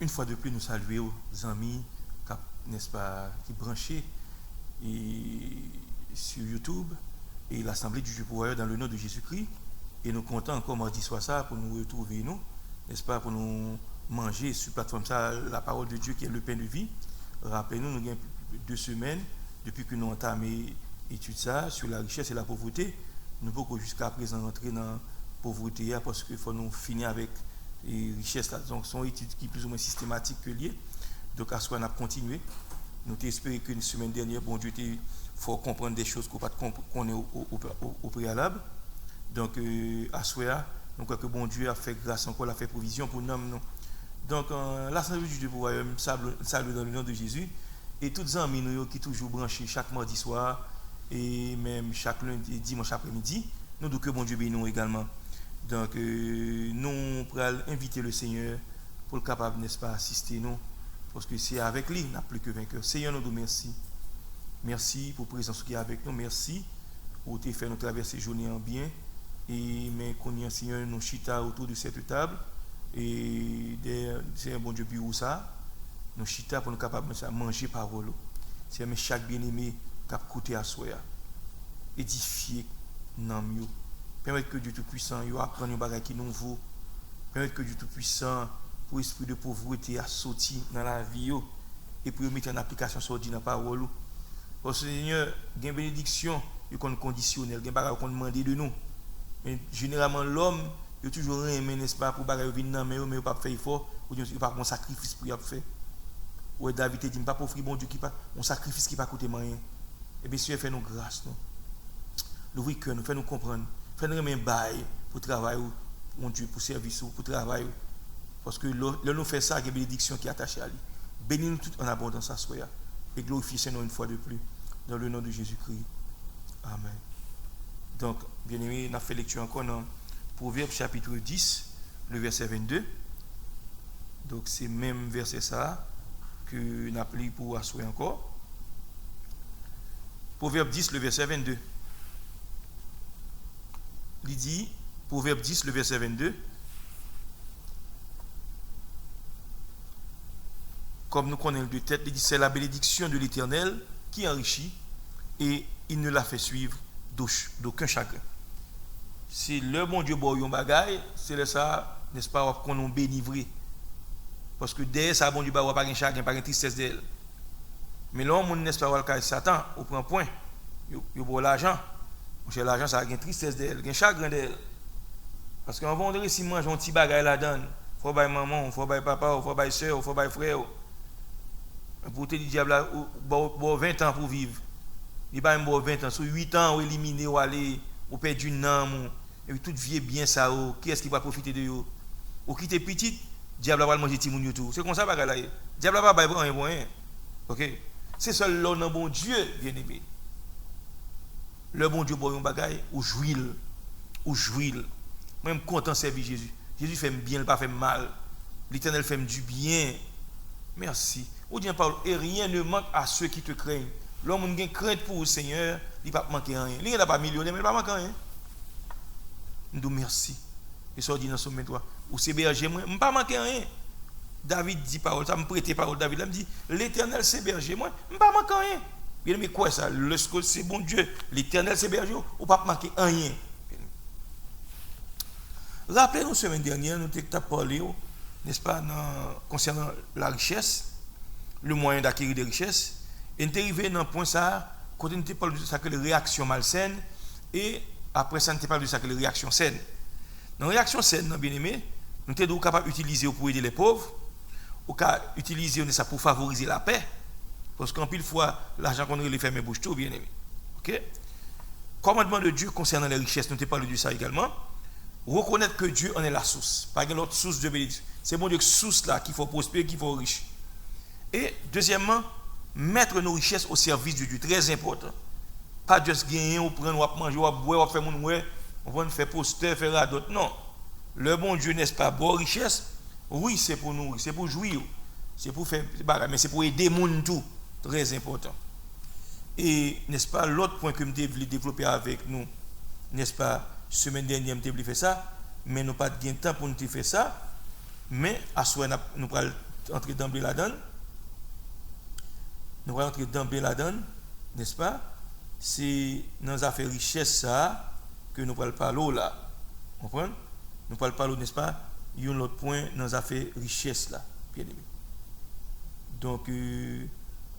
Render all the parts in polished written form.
Une fois de plus, nous saluons aux amis, n'est-ce pas, qui branchés sur YouTube et l'Assemblée du Dieu pour dans le nom de Jésus-Christ. Et nous comptons encore mardi soir ça pour nous retrouver, nous, n'est-ce pas, pour nous manger sur la plateforme ça, la parole de Dieu qui est le pain de vie. Rappelez-nous, nous avons 2 semaines depuis que nous avons entamé l'étude ça sur la richesse et la pauvreté. Nous ne pouvons jusqu'à présent entrer dans la pauvreté parce qu'il faut nous finir avec les richesses. Donc, ce sont des études qui sont plus ou moins systématiques que liées. Donc, à ce qu'on a continué. Nous espérons qu'une semaine dernière, bon Dieu, il faut comprendre des choses qu'on est au préalable. Donc, à ce moment-là, nous croyons que bon Dieu a fait grâce encore, a fait provision pour nous. Donc, l'Assemblée du Dieu pour Royaume salue dans le nom de Jésus. Et tous les amis qui sont toujours branchés chaque mardi soir et même chaque lundi, dimanche après-midi, nous disons que bon Dieu bénisse nous également. Donc, nous pourrons inviter le Seigneur pour le capable, n'est-ce pas, assister nous. Parce que c'est avec lui, nous n'avons plus que vainqueur. Seigneur, nous te remercions. Merci pour la présence qui est avec nous. Merci pour te faire nous traverser la journée en bien. Et mais qu'on y a, Seigneur, nous chita autour de cette table. Et c'est un bon Dieu pour ça. Nous chita pour nous capables de manger parole. C'est chaque bien-aimé qui a coûté à soi. Édifier dans mieux. Permettre que Dieu Tout-Puissant apprenne des choses qui nous vaut. Permettre que Dieu Tout-Puissant, pour l'esprit de pauvreté, a sorti dans la vie et pour mettre en application sur la parole. Parce que Seigneur, il y a une bénédiction qui est conditionnelle, il y a des choses qu'on demande de nous. Mais généralement, l'homme, il a toujours aimé, n'est-ce pas, pour venir dans mais il ne peut pas faire effort, ou il ne pas un sacrifice pour faire. Ou David dit, pas pour offrir bon Dieu, un sacrifice qui ne va pas coûter rien. Et bien, Seigneur, fais-nous grâce. L'ouvrir cœur, nous, fais-nous comprendre. Fais-nous un bail pour travailler, mon Dieu, pour service, pour travailler. Parce que là, nous faisons ça, il y a une bénédiction qui est attachée à lui. Bénis-nous tout en abondance à soi. Et glorifiez Seigneur une fois de plus. Dans le nom de Jésus-Christ. Amen. Donc, bien aimé, on a fait lecture encore dans Proverbe chapitre 10, le verset 22. Donc, c'est le même verset ça que nous appelons pour assurer encore. Proverbe 10, le verset 22. Il dit, Proverbe 10, le verset 22. Comme nous connaissons de tête, il dit, c'est la bénédiction de l'Éternel qui enrichit et il ne la fait suivre d'aucun chagrin. Si le bon Dieu boit un bagaille, c'est ça, n'est-ce pas, qu'on nous bénivre. Parce que dès ça, bon Dieu boit pas un chagrin, pas une tristesse d'elle. Mais l'homme, n'est-ce pas, Satan, au prend point, il boit l'argent. L'argent, ça a une tristesse d'elle, un chagrin d'elle. Parce qu'on va si mange un petit bagaille là-dedans, il faut bailler maman, il faut bailler papa, il faut bailler soeur, il faut bailler frère. Pour te dire, diable, 20 ans pour vivre. Il va me 20 ans, sur 8 ans, ou éliminer, ou aller, ou perdre une âme, et puis tout vie bien ça, qui est-ce qui va profiter de vous? Ou qui est petit, diable va manger petit moun tout. C'est comme ça, là. Diable va pas rien pour rien. Ok? C'est seul l'homme bon Dieu, bien aimé. Le bon Dieu boit un bagaille, ou jouil. Moi, je suis content de servir Jésus. Jésus fait bien, il pas fait mal. L'Éternel fait du bien. Merci. Ou bien Paul, et rien ne manque à ceux qui te craignent. L'homme qui a crainte pour le Seigneur, il ne va pas manquer rien. Il n'est pas millionnaire, mais il ne va pas manquer rien. Nous disons merci. Et ça dit dans son toi. Ou c'est berger, moi, je ne vais pas manquer rien. David dit parole, ça me prête parole. David me dit, l'Éternel c'est berger, moi, je ne vais pas manquer rien. Bien aimé, quoi ça? Lorsque c'est bon Dieu, l'Éternel c'est berger, ou pas marquer rien. Rappelez-nous, semaine dernière, nous avons parlé, n'est-ce pas, concernant la richesse, le moyen d'acquérir des richesses, et nous sommes arrivés dans un point ça, quand nous avons parlé de ça que les réactions malsaines, et après ça, nous avons parlé de ça que les réactions saines. Dans la réaction saine, bien aimé, nous sommes capables d'utiliser pour aider les pauvres, ou utiliser ça pour favoriser la paix, parce qu'en pile fois, l'argent qu'on a les fait, mais bouge tout, bien aimé. Ok? Commandement de Dieu concernant les richesses, nous avons parlé de ça également. Reconnaître que Dieu en est la source, pas une autre source de bénédiction. C'est bon Dieu que source là qu'il faut prospérer, qu'il faut riche. Et deuxièmement, mettre nos richesses au service de Dieu, très important. Pas juste gagner ou prendre ou manger ou boire ou faire mon ouais, on va faire poster, faire à d'autres. Non. Le bon Dieu n'est-ce pas bonne richesse? Oui, c'est pour nous, c'est pour jouir, c'est pour faire mais c'est pour aider monde tout, très important. Et n'est-ce pas l'autre point que je voulais développer avec nous, n'est-ce pas? Semaine dernière, je voulais faire ça, mais nous n'avons pas de temps pour nous faire ça. Mais à ce moment, nous allons entrer d'emblée là-dedans. Nous allons entrer d'emblée là-dedans, n'est-ce pas? C'est dans les affaires richesse ça que nous allons parler là. Vous comprenez? Nous allons parler, n'est-ce pas? Il y a un autre point dans les affaires richesse là, bien aimé. Donc,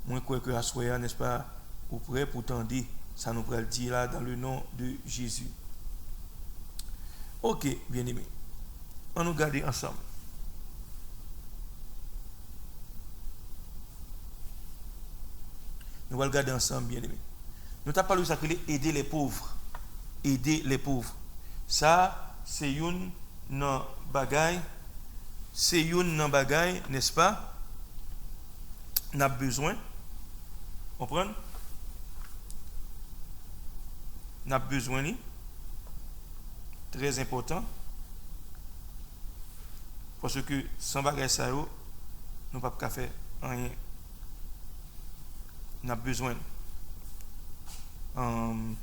moi, je crois que à ce moment, n'est-ce pas? Vous prêt pour tendre, ça nous allons dire là dans le nom de Jésus. Ok, bien aimé. On nous garde ensemble. Nous allons garder ensemble, bien aimé. Nous t'avons parlé de ça que aider les pauvres. Aider les pauvres. Ça, c'est une bagaille. C'est une bagaille, n'est-ce pas? On a besoin. Comprenez? On a besoin. Très important, parce que sans bagage ça, nous ne pouvons pas faire rien. On a besoin. Nous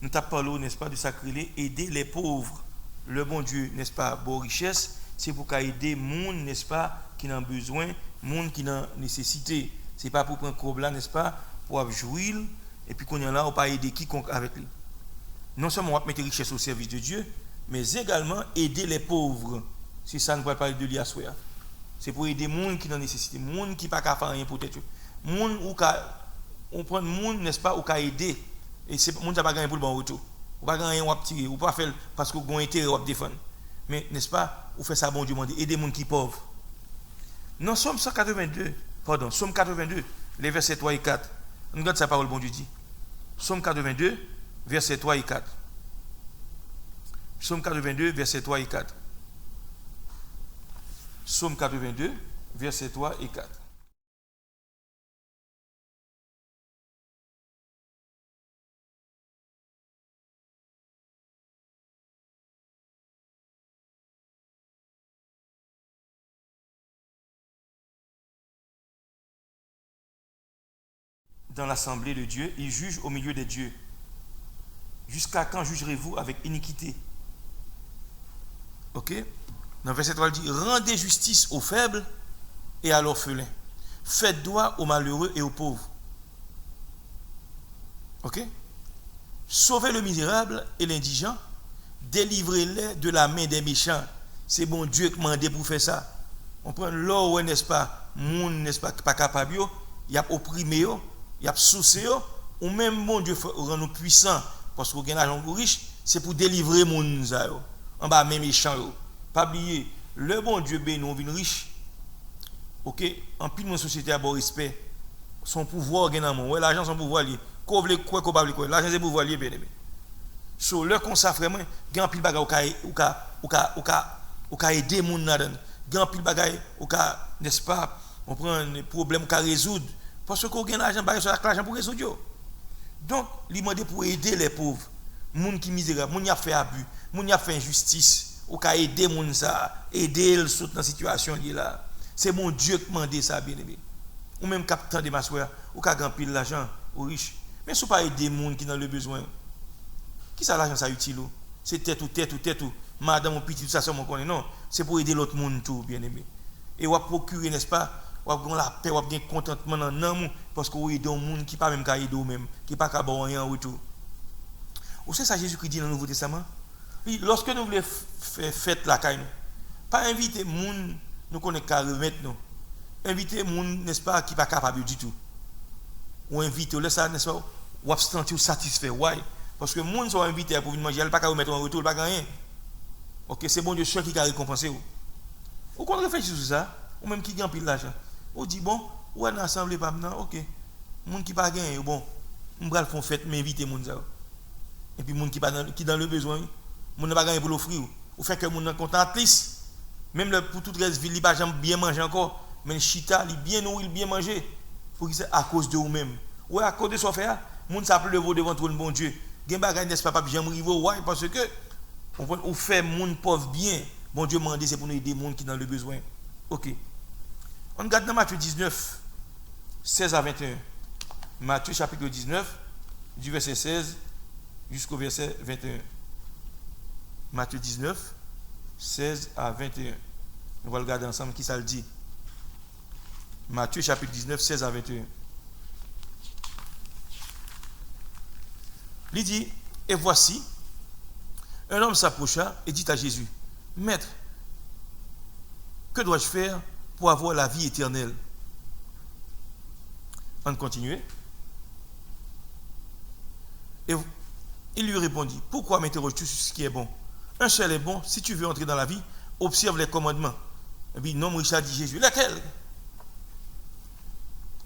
t'avons parlé, n'est-ce pas, du sacré, aider les pauvres. Le bon Dieu, n'est-ce pas, bonne richesse, c'est pour aider les gens, n'est-ce pas, qui ont besoin, les gens qui ont nécessité. Ce n'est pas pour prendre un problème, n'est-ce pas, pour jouir, et puis qu'on est là, on ne pas aider quiconque avec lui. Non seulement on va mettre les richesses au service de Dieu, mais également aider les pauvres. C'est ça nous va parler de l'IASOA. C'est pour aider les gens qui ont nécessité, les gens qui ne peuvent pas faire rien pour être. Les gens on prend les gens, n'est-ce pas, ou qui aider. Et les gens qui n'ont pas gagné pour le bon retour. On ne pas gagner, on va tirer, ou pas faire parce qu'on a intérêt à défendre. Mais, n'est-ce pas, on fait ça, bon Dieu, aider les gens qui sont pauvres. Dans Somme 182, pardon, Somme 82, les versets 3 et 4. On regarde sa parole, bon Dieu dit. Somme 82, versets 3 et 4. Somme 82, versets 3 et 4. Somme 82, versets 3 et 4. Dans l'assemblée de Dieu, il juge au milieu des dieux. Jusqu'à quand jugerez-vous avec iniquité? Ok? Dans le verset 3, il dit, rendez justice aux faibles et à l'orphelin. Faites droit aux malheureux et aux pauvres. Ok? Sauvez le misérable et l'indigent. Délivrez-les de la main des méchants. C'est bon Dieu qui m'a demandé pour faire ça. On prend l'or, n'est-ce pas? Monde, n'est-ce pas capable, il y a opprimé, il y a souci, ou même bon Dieu rend nous puissants parce qu'on gagne l'argent riche, c'est pour délivrer mon gens en bas même méchants. Pas oublier, le bon Dieu béni on vient riche. OK, en pile mon société a bon respect. Son pouvoir gagne dans mon, l'argent son pouvoir lié. Quoi veut quoi pas quoi, l'argent c'est pouvoir lié bien aimé. So le consacre vraiment, gagne pile bagaille ou ka aider mon nan. Gagne pile bagaille ou ka, n'est-ce pas, on prend un problème qu'on résoudre. Parce qu'on gagne l'argent, pas l'argent pour résoudre. Donc, il demande pour aider les pauvres, les gens qui sont misérables, les gens qui ont fait abus, les gens qui ont fait injustice, ou qui aider les gens, aider les gens dans la situation là. C'est mon Dieu qui demande ça, bien aimé. Ou même captant de ma soeur, ou qui a gagné l'argent aux riches. Mais si vous ne pas aider les gens qui ont le besoin, qui ça l'argent ça utile? C'est tête ou. madame ou petit, tout ça, ça, on connaît. Non, c'est pour aider l'autre monde tout, bien aimé. Et on va procurer, n'est-ce pas, on va la paix, on va gagner contentement dans l'amour, parce qu'on aide un monde qui pas même qu'à aider même, qui pas qu'à boire rien en retour. Ou c'est ça Jésus-Christ dit dans le Nouveau Testament? Oui, lorsque nous voulons faire fête la caille, pas inviter monde nous connaît qu'à remettre nous. Inviter monde, n'est-ce pas, qui pas capable du tout. Ou inviter, là ça, n'est-ce pas, ou abstenir ou satisfait. Why? Parce que les gens sont invités pour venir manger, ils ne peuvent pas remettre en retour, ils ne peuvent pas gagner. Ok, c'est bon Dieu seul qui a récompensé. Ou qu'on réfléchit sur ça, ou même qui gagne pile l'argent. On dit, bon, ou on assemblé pas maintenant, ok. Les gens qui ne peuvent pas gagner, bon, on va faire fête, mais inviter les gens. Et puis les gens qui dans le besoin, les gens ne pas gagner pour l'offrir. Ou fait que les gens sont contents, at least, même pour toute reste ville, ils ne peuvent pas bien manger encore, mais le chita, il bien nourri, bien manger. Pour que c'est à cause de vous-même. Ou à cause de ce fait, les gens s'appellent devant tout le bon Dieu. Gen bagay n'est-ce pas j'aime rivo ouais parce que on fait monde pauvre bien bon Dieu m'a dit c'est pour nous aider monde qui dans le besoin. OK. On regarde dans Matthieu 19 16 à 21. Matthieu chapitre 19 du verset 16 jusqu'au verset 21. Matthieu 19 16 à 21. On va regarder ensemble qui ça le dit. Matthieu chapitre 19 16 à 21. Il dit, et voici, un homme s'approcha et dit à Jésus, Maître, que dois-je faire pour avoir la vie éternelle? On continue. Et il lui répondit, pourquoi m'interroges-tu sur ce qui est bon? Un seul est bon, si tu veux entrer dans la vie, observe les commandements. Et puis, non, Richard dit Jésus, lesquels?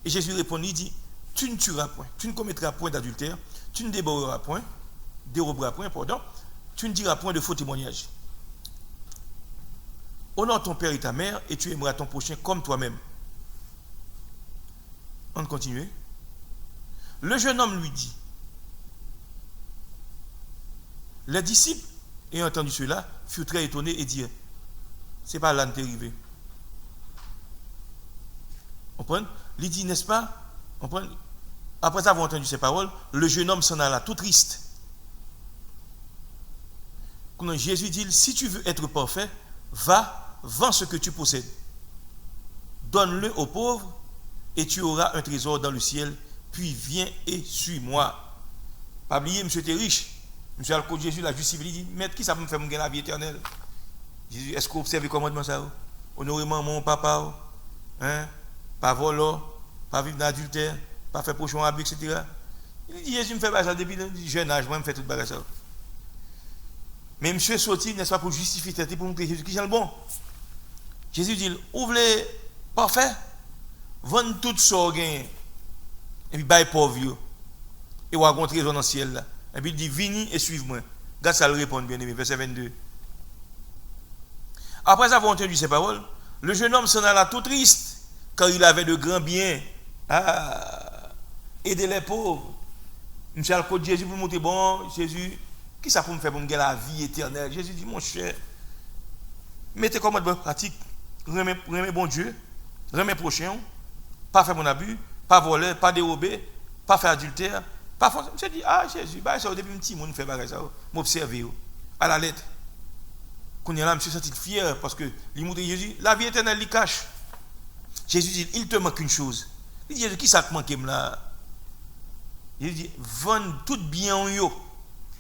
Et Jésus répondit, il dit, tu ne tueras point, tu ne commettras point d'adultère, tu ne déroberas point, tu ne diras point de faux témoignages. Honore ton père et ta mère, et tu aimeras ton prochain comme toi-même. On continue. Le jeune homme lui dit, les disciples, ayant entendu cela, furent très étonnés et dirent, c'est pas l'âne arrivé. On prend, il dit, n'est-ce pas? On prend. Après avoir entendu ces paroles, le jeune homme s'en alla tout triste. Quand Jésus dit, si tu veux être parfait, va, vends ce que tu possèdes. Donne-le aux pauvres et tu auras un trésor dans le ciel. Puis viens et suis-moi. Pas oublier, monsieur était riche. Monsieur a le code Jésus, la justice, il dit, maître, qui ça me fait gagner la vie éternelle? Jésus, est-ce que vous observez le commandement ça? Honorer maman, papa, hein? Pas voler, pas vivre dans l'adultère, pas faire prochain abus, etc. Il dit, Jésus me fait ça depuis le jeune âge, moi je me fais tout bagage ça. Mais monsieur est sorti, n'est-ce pas, pour justifier, pour montrer Jésus qui est le bon. Jésus dit, ouvre les parfaits, vends tout ce qu'on gagne, et puis baille pauvre, et on va rencontrer dans le ciel là. Et puis il dit, venez et suivez-moi. Regarde ça le répond, bien aimé, verset 22. Après avoir entendu ces paroles, le jeune homme s'en alla tout triste, car il avait de grands biens. Aider les pauvres. Monsieur a le code Jésus pour me montrer, bon, Jésus, qui ça pour me faire pour me gagner la vie éternelle? Jésus dit, mon cher, mettez comme bonne pratique, remets bon Dieu, remets prochain, pas faire mon abus, pas voler, pas dérober, pas faire adultère, pas faire. Monsieur dit, Jésus, bah, ça, depuis un petit monde fait bagage ça, m'observer, à la lettre. Quand il y a là, monsieur senti fier parce que il montre Jésus, la vie éternelle, il cache. Jésus dit, il te manque une chose. Il dit, Jésus, qui ça te manque là? Il dit, vends tout bien yo,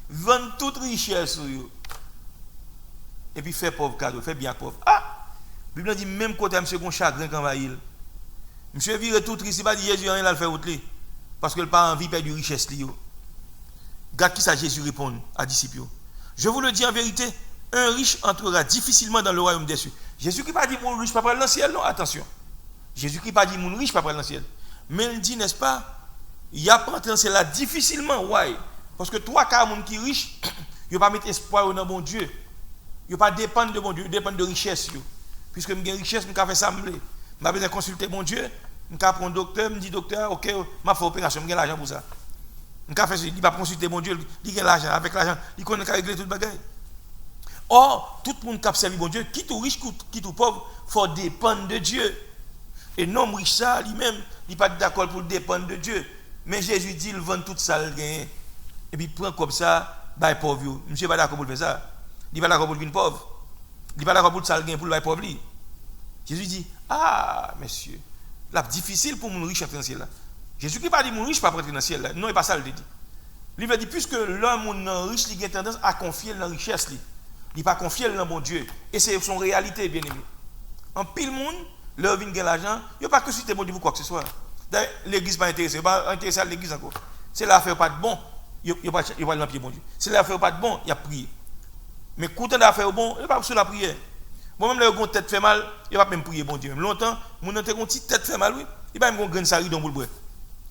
vends toute richesse yo. Et puis fais pauvre cadeau, fais bien pauvre. La Bible dit, même côté monsieur gon chagrin quand va il. Monsieur vire tout triste, il va dire Jésus rien là le faire autre li. Parce que le pas envie perdre richesse li yo. Regarde qui ça Jésus répond à disciples. Je vous le dis en vérité, un riche entrera difficilement dans le royaume des cieux. Jésus qui pas dit mon riche pas prendre dans le ciel, non, attention. Jésus qui pas dit mon riche pas prendre dans le ciel. Mais il dit, n'est-ce pas, il y a pas entrer dans ciel là difficilement, why? Parce que trois quarts monde qui riche, il pas mettre espoir dans bon Dieu. Il pas dépendre de bon Dieu, il dépend de richesse yo. Puisque me gagne richesse, me ka faire ça me m'a besoin consulter mon Dieu, me ka prendre docteur, me dit docteur, OK, m'a fait opération, me gagne l'argent pour ça. Me ka faire il pas consulter mon Dieu, il gagne l'argent avec l'argent, il connaît qu'à régler toute bagaille. Or, tout le monde qui a servi bon Dieu, qui tout riche, qui tout pauvre, faut dépendre de Dieu. Et non riche ça lui-même, il n'est pas d'accord pour dépendre de Dieu. Mais Jésus dit, il vend tout ça, et puis prend comme ça, bah pauvre. Monsieur n'est pas d'accord pour faire ça. Il pas d'accord pour une pauvre. Il pas d'accord pour le sale gain pour le pauvre. Jésus dit, ah, messieurs, là, difficile pour mon riche entrer dans le ciel là. Jésus qui pas dit mon riche pas entrer dans le ciel là. Non, il pas ça le dit. Il veut dire, puisque l'homme riche, il a tendance à confier dans la richesse. Il pas confier dans bon Dieu. Et c'est son réalité, bien aimé. En pile monde, leur vient gagner l'argent, il n'y a pas que si tu es bon Dieu pour quoi que ce soit. D'ailleurs, l'église n'est pas intéressée. Il pas intéressé à l'église encore. C'est l'affaire pas de bon, il n'y a pas de pied bon Dieu. C'est l'affaire pas de bon, il y a prié. Mais quand on a fait bon, il n'y a pas sur la prière. Bon, même le tête fait mal, il ne va pas même prier bon Dieu. Même longtemps, mon petite tête fait mal, oui. Il va même une grande sari dans le bois.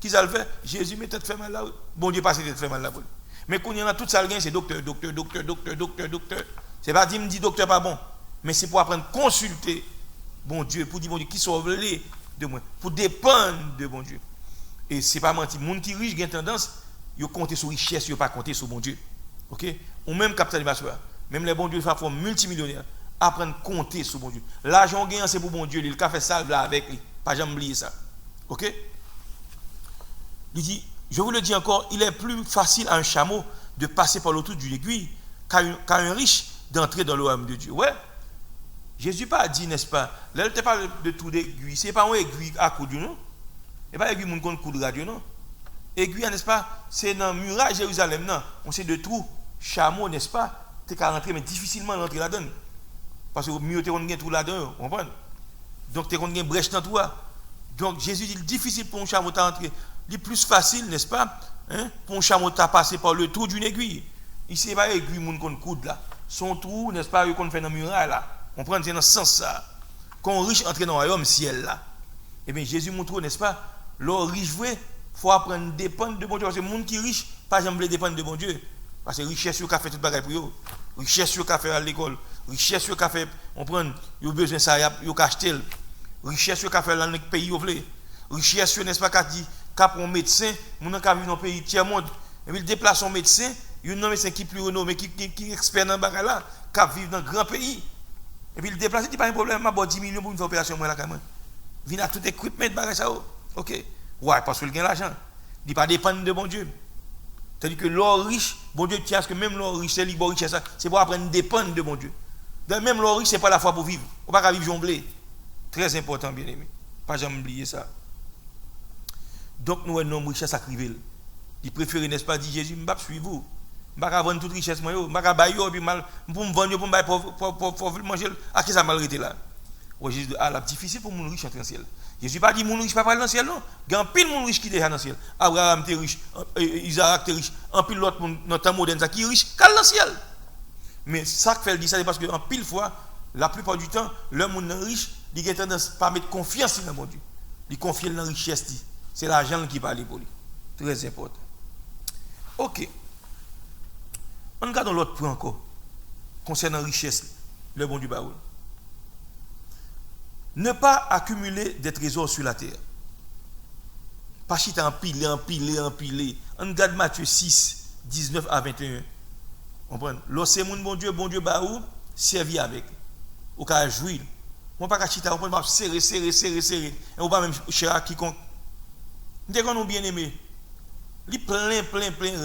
Qui ça le fait? Jésus, mais tête fait mal là, oui. Bon Dieu, passe tête fait mal là. Mais quand il y en a tout ça, c'est docteur. C'est pas dire, me dit docteur pas bon. Mais c'est pour apprendre à consulter bon Dieu, pour dire bon Dieu qui sauve les de moi, pour dépendre de bon Dieu. Et c'est pas menti. Les gens qui sont riches ont tendance à compter sur richesse, ils ne pas compter sur bon Dieu. Ok? Ou même capital d'assurance. Même les bons dieux font multimillionnaires. Apprendre à compter sur bon Dieu. L'argent gagné, c'est pour bon Dieu. Il a fait salve là avec lui. Pas jamais oublier ça. Ok? Il dit, je vous le dis encore, il est plus facile à un chameau de passer par l'autour d'une aiguille qu'à un riche d'entrer dans le royaume de Dieu. Ouais? Jésus pas dit, n'est-ce pas? Là, il ne parle de tout d'aiguille. Ce n'est pas une aiguille à coup de non? Ce n'est pas une aiguille qui coup de radio, non? Aiguille, n'est-ce pas? C'est dans le muraille de Jérusalem, non? On sait de tout. Chameau, n'est-ce pas? Tu es qu'à rentrer, mais difficilement rentrer là-dedans. Parce que mieux tu es tout là-dedans, vous comprenez? Donc tu es une brèche dans toi. Donc Jésus dit, difficile pour un chameau d'entrer. Il plus facile, n'est-ce pas? Hein? Pour un chameau de passer par le trou d'une aiguille. Ici, ce n'est pas une aiguille qu'on coude là. Son trou, n'est-ce pas, qu'on fait dans le muraille là. On prend dans ce sens ça. Quand riche entre dans le royaume ciel là. Eh bien Jésus montre, n'est-ce pas? L'or riche vrai, il faut apprendre à dépendre de bon Dieu. Parce que les gens qui sont riches, pas jamais dépendre de bon Dieu. Parce que richesse, il a fait tout le pour eux. Richesse, il a fait à l'école. Richesse, il a fait, on prend, il a besoin de ça, il a acheté. Richesse, il a fait dans le pays, il veut. Richesse, n'est-ce pas, qu'il dit, qu'il pour un médecin, il a vu dans le pays tiers-monde. Et puis il déplace son médecin, il y a un médecin qui est plus renommé, qui est expert dans le bagage là, qui vit dans un grand pays. Et puis il déplace, il dit pas un problème, je vais 10 millions pour une opération, moi là, quand même. Il vient à tout équipement de bagage ça. Ok. Ouais, parce qu'il a l'argent. Il ne pas dépendre de bon Dieu. C'est-à-dire que l'or riche, bon Dieu tient à ce que même l'or riche, c'est libre richesse, c'est pour apprendre à dépendre de bon Dieu. Donc même l'or riche, ce n'est pas la foi pour vivre. On ne peut pas vivre jongler. Très important, bien aimé. Pas jamais oublier ça. Donc nous, un homme richesse à criver. Il préfère, n'est-ce pas, dit Jésus, je ne vais pas suivre vous. Je ne vais pas vendre toute richesse, je ne vais pas bailler, puis pour me vendre, pour manger. À qui ça m'a arrêté là? Ouais, Jésus dit, ah, là, difficile pour mon riche entrer dans le ciel. Jésus pas dit mon riche pas aller dans le ciel non. Il y a un pile mon riche qui est déjà dans le ciel. Abraham était riche, Isaac était riche, un pile l'autre dans temps moderne ça qui est riche, qu'à dans le ciel. Mais ça que fait dit ça c'est parce que en pile fois, la plupart du temps, l'homme riche, il a tendance pas mettre confiance dans mon Dieu. Il confie dans la richesse. C'est l'argent qui parle pour lui. Très important. OK. On regarde l'autre point encore concernant la richesse, le bon Dieu baoul. Ne pas accumuler des trésors sur la terre. Pas chiter empiler. On regarde Matthieu 6, 19 à 21. On prend. Lorsque mon bon Dieu baou, servi avec. Ou qu'à jouir. On pas chiter, on prend serrer. Et on pas même chercher à quiconque. Dès qu'on nous bien aimé. Il plein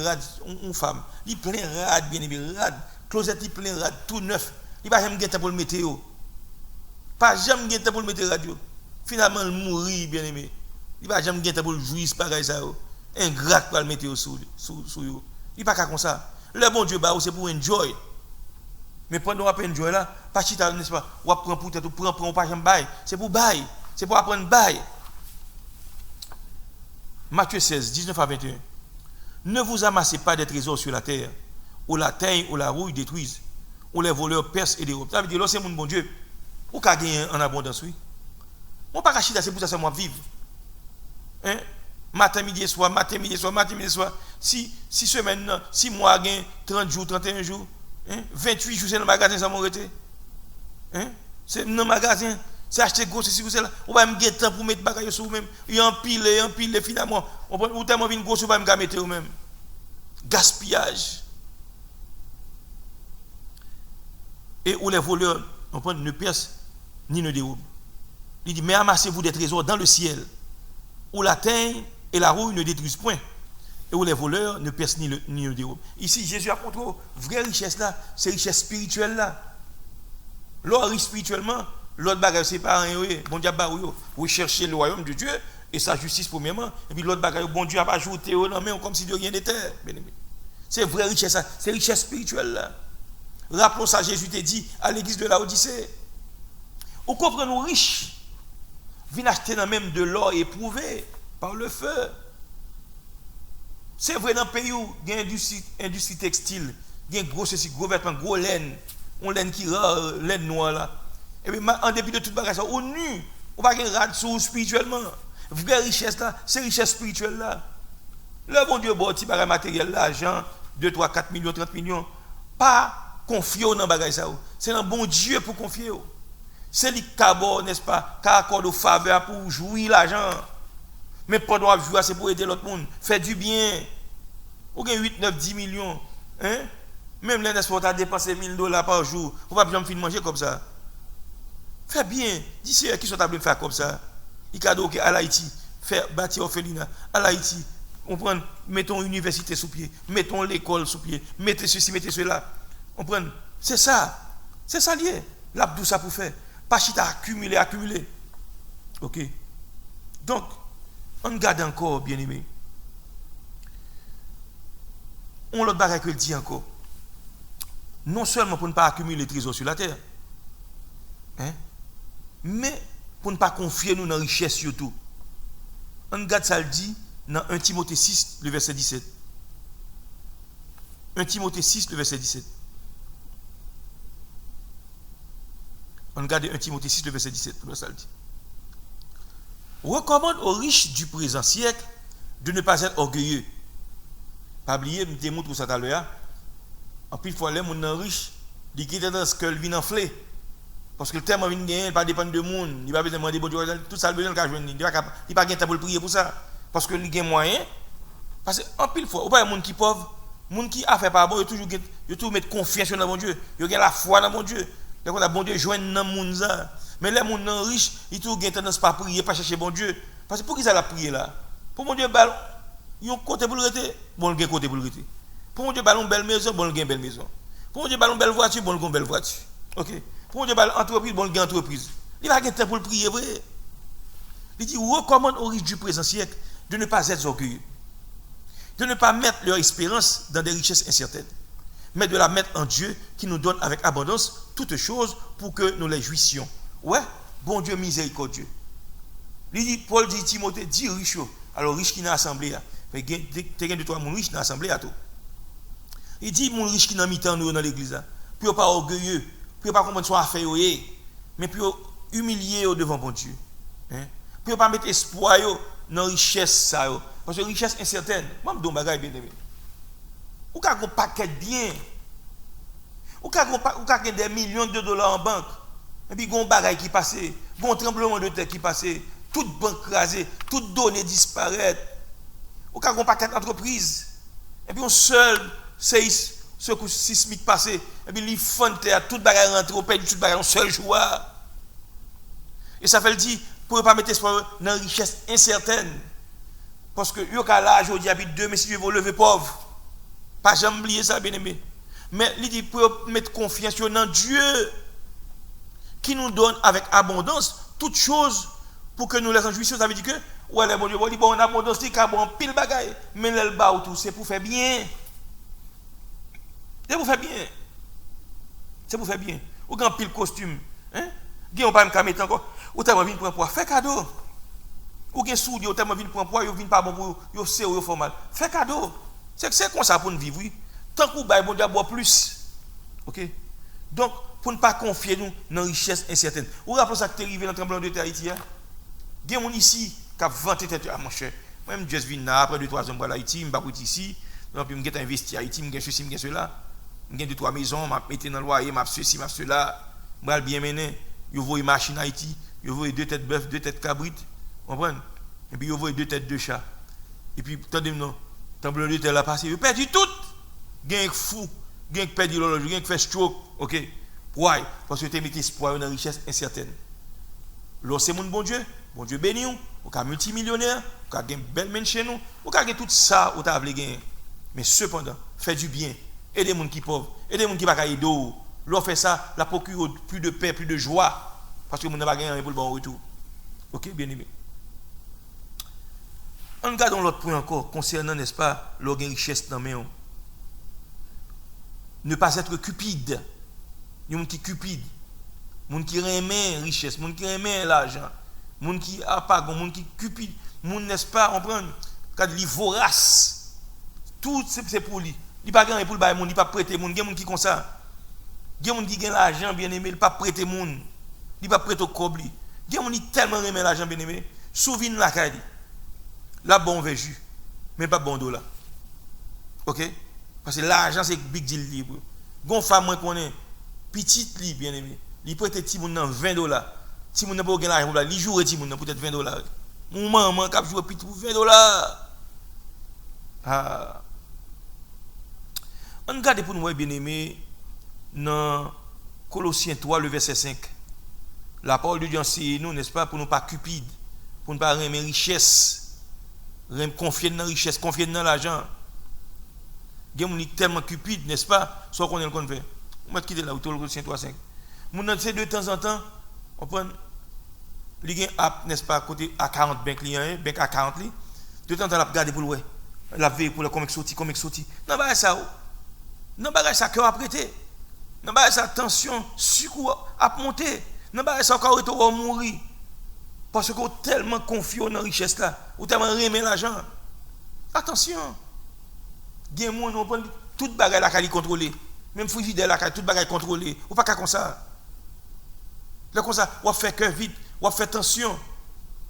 rad, une femme. Il plein rad, bien aimé, rad. Closet, il plein rad, tout neuf. Il va jamais gagner pour le météo. Pas jamais gagner pour le mettre radio. Finalement, il mourit, bien aimé. Il va jamais gagner pour le jouir, c'est pas ça. Ingrat pour le mettre sous vous. Il pas comme ça. Le bon Dieu, c'est pour enjoy. Mais pendant qu'on enjoy là, pas chita, n'est-ce pas? On prend pour tête, on prend pas jamais bail. C'est pour bail. C'est pour apprendre bail. Matthieu 16, 19 à 21. Ne vous amassez pas des trésors sur la terre, où la teigne ou la rouille détruisent, où les voleurs percent et dérobent. Ça veut dire, là, c'est mon bon Dieu. Ou qu'à gagner en abondance, oui. On pas chita, c'est pour ça que moi vivre. Hein? Matin, midi, soir. Si semaine, 6 mois, 30 jours, 31 jours, hein? 28 jours, c'est dans le magasin, ça m'a arrêté. Hein? C'est dans le magasin, c'est acheter gros, c'est là. On va me gagner temps pour mettre bagaille sur vous-même. Il y a un pile, finalement. Ou tellement une grosse, on va me mettre vous-même. Gaspillage. Et où les voleurs, ne percent ni ne dérobent. Il dit, mais amassez-vous des trésors dans le ciel, où la teigne et la rouille ne détruisent point, et où les voleurs ne percent ni le dérobent. Ici, Jésus a montré, vraie richesse là, c'est richesse spirituelle là. L'or riche spirituellement, l'autre bagage c'est pas rien, bon Dieu ba vous cherchez le royaume de Dieu et sa justice premièrement, et puis l'autre bagage bon Dieu a pas ajouté au non mais comme si de rien n'était. C'est vraie richesse ça, c'est richesse spirituelle là. Rappelons ça, Jésus t'a dit à l'église de Laodicée. Vous comprenez, nous riches, viennent acheter même de l'or éprouvé par le feu. C'est vrai dans le pays où il y a une industrie textile, il y a un gros vêtement, gros laine, on laine qui rare, laine noire là. Et puis en dépit de toute bagage, au nu, on va gagner rad sous spirituellement. Vraie richesse là, c'est richesse spirituelle là. Le bon Dieu, bon petit bagage matériel, l'argent, 2, 3, 4 millions, 30 millions, pas confier dans bagage ça. C'est un bon Dieu pour confier. C'est lui qui a, n'est-ce pas, qui accorde aux faveurs pour jouir l'argent. Mais pas droit jouer, c'est pour aider l'autre monde. Faire du bien. Ou gagne 8, 9, 10 millions. Hein? Même les n'est-ce pas, dépenser $1000 par jour. On va bien finir manger comme ça. Fais bien. Dis qui sont à faire comme ça. Il cadeau à l'Haïti. Faire bâtir orphelinat. À l'Haïti. On prend, mettons université sous pied. Mettons l'école sous pied. Mettez ceci, mettez cela. On prend. C'est ça. C'est ça lié. L'abdou ça pour faire. Pas chita accumuler. Ok. Donc, on garde encore, bien aimé. On l'autre bagaille que le dit encore. Non seulement pour ne pas accumuler les trésors sur la terre, hein, mais pour ne pas confier nous dans la richesse surtout. On garde ça le dit dans 1 Timothée 6, le verset 17. 1 Timothée 6, le verset 17. On regarde 1 Timothée 6, le verset 17. Ça le dit. Recommande aux riches du présent siècle de ne pas être orgueilleux. Pas oublier, je me démontre ça tout à l'heure. En plus, il faut aller, les gens riches, ils quittent dans ce qu'ils viennent enfler. Parce que le terme vient gagner, il ne pas dépendre de monde. Il va demander tout ça, il ne va pas gagner pour le prier pour ça. Parce que il a moyen. Parce que, en pile fois, il n'y a pas de monde qui est pauvre, les gens qui a fait pas bon, ils toujours mettre confiance dans mon Dieu. Ils ont la foi dans mon Dieu. Donc, on a bon Dieu joindre dans le monde. Mais les gens riches, ils ont tendance pas à prier, pas chercher bon Dieu. Parce que pour qui ça la prier là? Pour mon Dieu, ils ont côté pour le rester, bon, ils ont côté pour le rester. Pour mon Dieu, ils ont une belle maison, bon, ils ont une belle maison. Pour mon Dieu, ils ont une belle voiture, bon, ils ont une belle voiture. Ok? Pour mon Dieu, ils ont une entreprise, bon, ils ont une entreprise. Il va avoir temps pour le prier, vrai. Il dit, recommande aux riches du présent siècle de ne pas être orgueilleux, de ne pas mettre leur espérance dans des richesses incertaines, mais de la mettre en Dieu qui nous donne avec abondance toutes choses pour que nous les jouissions. Ouais, bon Dieu miséricordieux. Il dit, Paul dit, Timothée, dit riche. Alors, riche qui est dans l'assemblée, tu as de toi, mon riche dans l'assemblée à tout. Il dit, mon riche qui est dans mi-temps dans l'église, pour pas orgueilleux, pour pas comprendre son affaire, mais pour humilier devant bon Dieu. Hein? Pour pas mettre espoir dans la richesse, parce que la richesse incertaine, moi, je me dis, bagage bien aimé. Ou quand on paquet bien, ou quand on des millions de dollars en banque, et puis on bagaille qui passe, un tremblement de terre qui passe, toute banque crasée, toute donnée disparaît. Ou quand on paquet d'entreprise, et puis on seul, ce coup sismique passé, et puis les fonds de terre, toute bagaille rentre, on perd toute bagaille en seul jour. Et ça fait le dire, pour ne pas mettre espoir dans une richesse incertaine. Parce que yo ka l'âge aujourd'hui habite deux mais si Dieu veut lever pauvre. Pas jamais oublier ça bien aimé. Mais il dit pour mettre confiance dans Dieu qui nous donne avec abondance toutes choses pour que nous les en jouissions. Ça veut dire que ouais les bon Dieu dit bon en abondance il ka bon pile bagaille mais le bas ou tout c'est pour faire bien. C'est pour faire bien. C'est pour faire bien. Ou grand pile costume, hein? Gen on pas me mettre encore ou tellement vinn prendre poids, fais cadeau. Ou gen soudi ou tellement vinn prendre poids, yo vinn pas bon pour yo c'est yo formal. Fais cadeau. C'est comme ça pour nous vivre, oui. Tant qu'on bail bon Dieu boire plus. OK? Donc pour ne pas confier nous dans richesse incertaine. Ou rappelez ça que t'es arrivé dans tremblement de terre Haïti hein? Gen mon ici qui a vanté tête à mon cher. Moi-même juste vinn après 2-3 ans pour Haïti, m'pa pour ici, donc puis m'geta investi Haïti, m'gen ceci, m'gen cela. M'gen 2-3 maisons, m'a metté dans le loyer, m'a ceci, m'a cela. M'al bien mené. Yo voyez machine Haïti, yo voyez 2 têtes bœuf, 2 têtes cabrit, comprenez? Et puis yo voyez 2 têtes de chat. Et puis attendez non, tremblement de terre là passé, yo perdu tout. Gen fou, gen perdu l'horloge, gen fait stroke, OK? Pourquoi? Parce que tu mis espoir dans une richesse incertaine. Lorsque c'est mon bon Dieu béni ou ka multimillionnaire, Ou ka gen belle men chez nous, ou ka gen tout ça ou ta vle gen. Mais cependant, fait du bien, aider les gens qui pauvres, aider les gens qui pas aider d'eau. L'on fait ça, la procure plus de paix, plus de joie parce que mon n'a pas gagné pour le bon retour. OK, bien aimé. On regarde l'autre point encore concernant, n'est-ce pas, leur richesse dans main. Ne pas être cupide. Il y a des gens qui cupide, des gens qui aiment richesse, des gens qui aiment l'argent, des gens qui apagent, des gens qui cupide, des gens, n'est-ce pas, on prend quand il vorace. Tout c'est pour lui. Il pas gagner pour le bail monde, il pas prêter monde, il y a des gens qui comme ça. Il y a des gens qui gagnent l'argent bien aimé, il pas prêter monde. Il pas prêter au cobli. Il y a des gens qui tellement aiment l'argent bien aimé, souviens la caille. Là bon verju, mais pas bon dollar. OK? Parce que l'argent c'est big deal libre. Gon femme moi connaît petite li bien aimé. Il prête petit moun nan $20. Si moun n'a pas gagner l'argent là, il joue petit moun nan peut-être $20. Mon maman cap jouer petit pour $20. Ah. On regarde pour nous bien aimé dans Colossiens 3 le verset 5. La parole de Dieu enseigne nous, n'est-ce pas, pour nous pas cupide, pour ne pas aimer richesse, confier dans la richesse, confier dans l'argent. Il y a des gens tellement cupides, n'est-ce pas, soit qu'on est le fait. On va quitter là, Colossiens 3 5. Mon c'est de temps en temps, on prend les app, n'est-ce pas, côté à 40 bank client, bank à 40 li. De temps en temps la regarder pour le ouais. La veille pour le comment sorti. Non bah ça. Non bah ça cœur à prêter. Non bah ça tension, sucre à monter. Non bah ça encore retour à mourir. Parce que tellement confiant dans la richesse là, ou tellement aimer l'argent. Attention. Gen moun on prend toute bagaille la cali contrôler. Même frigidaire la cali toute bagaille contrôler. Ou pas comme ça. Là comme ça, on fait cœur vite, on fait tension.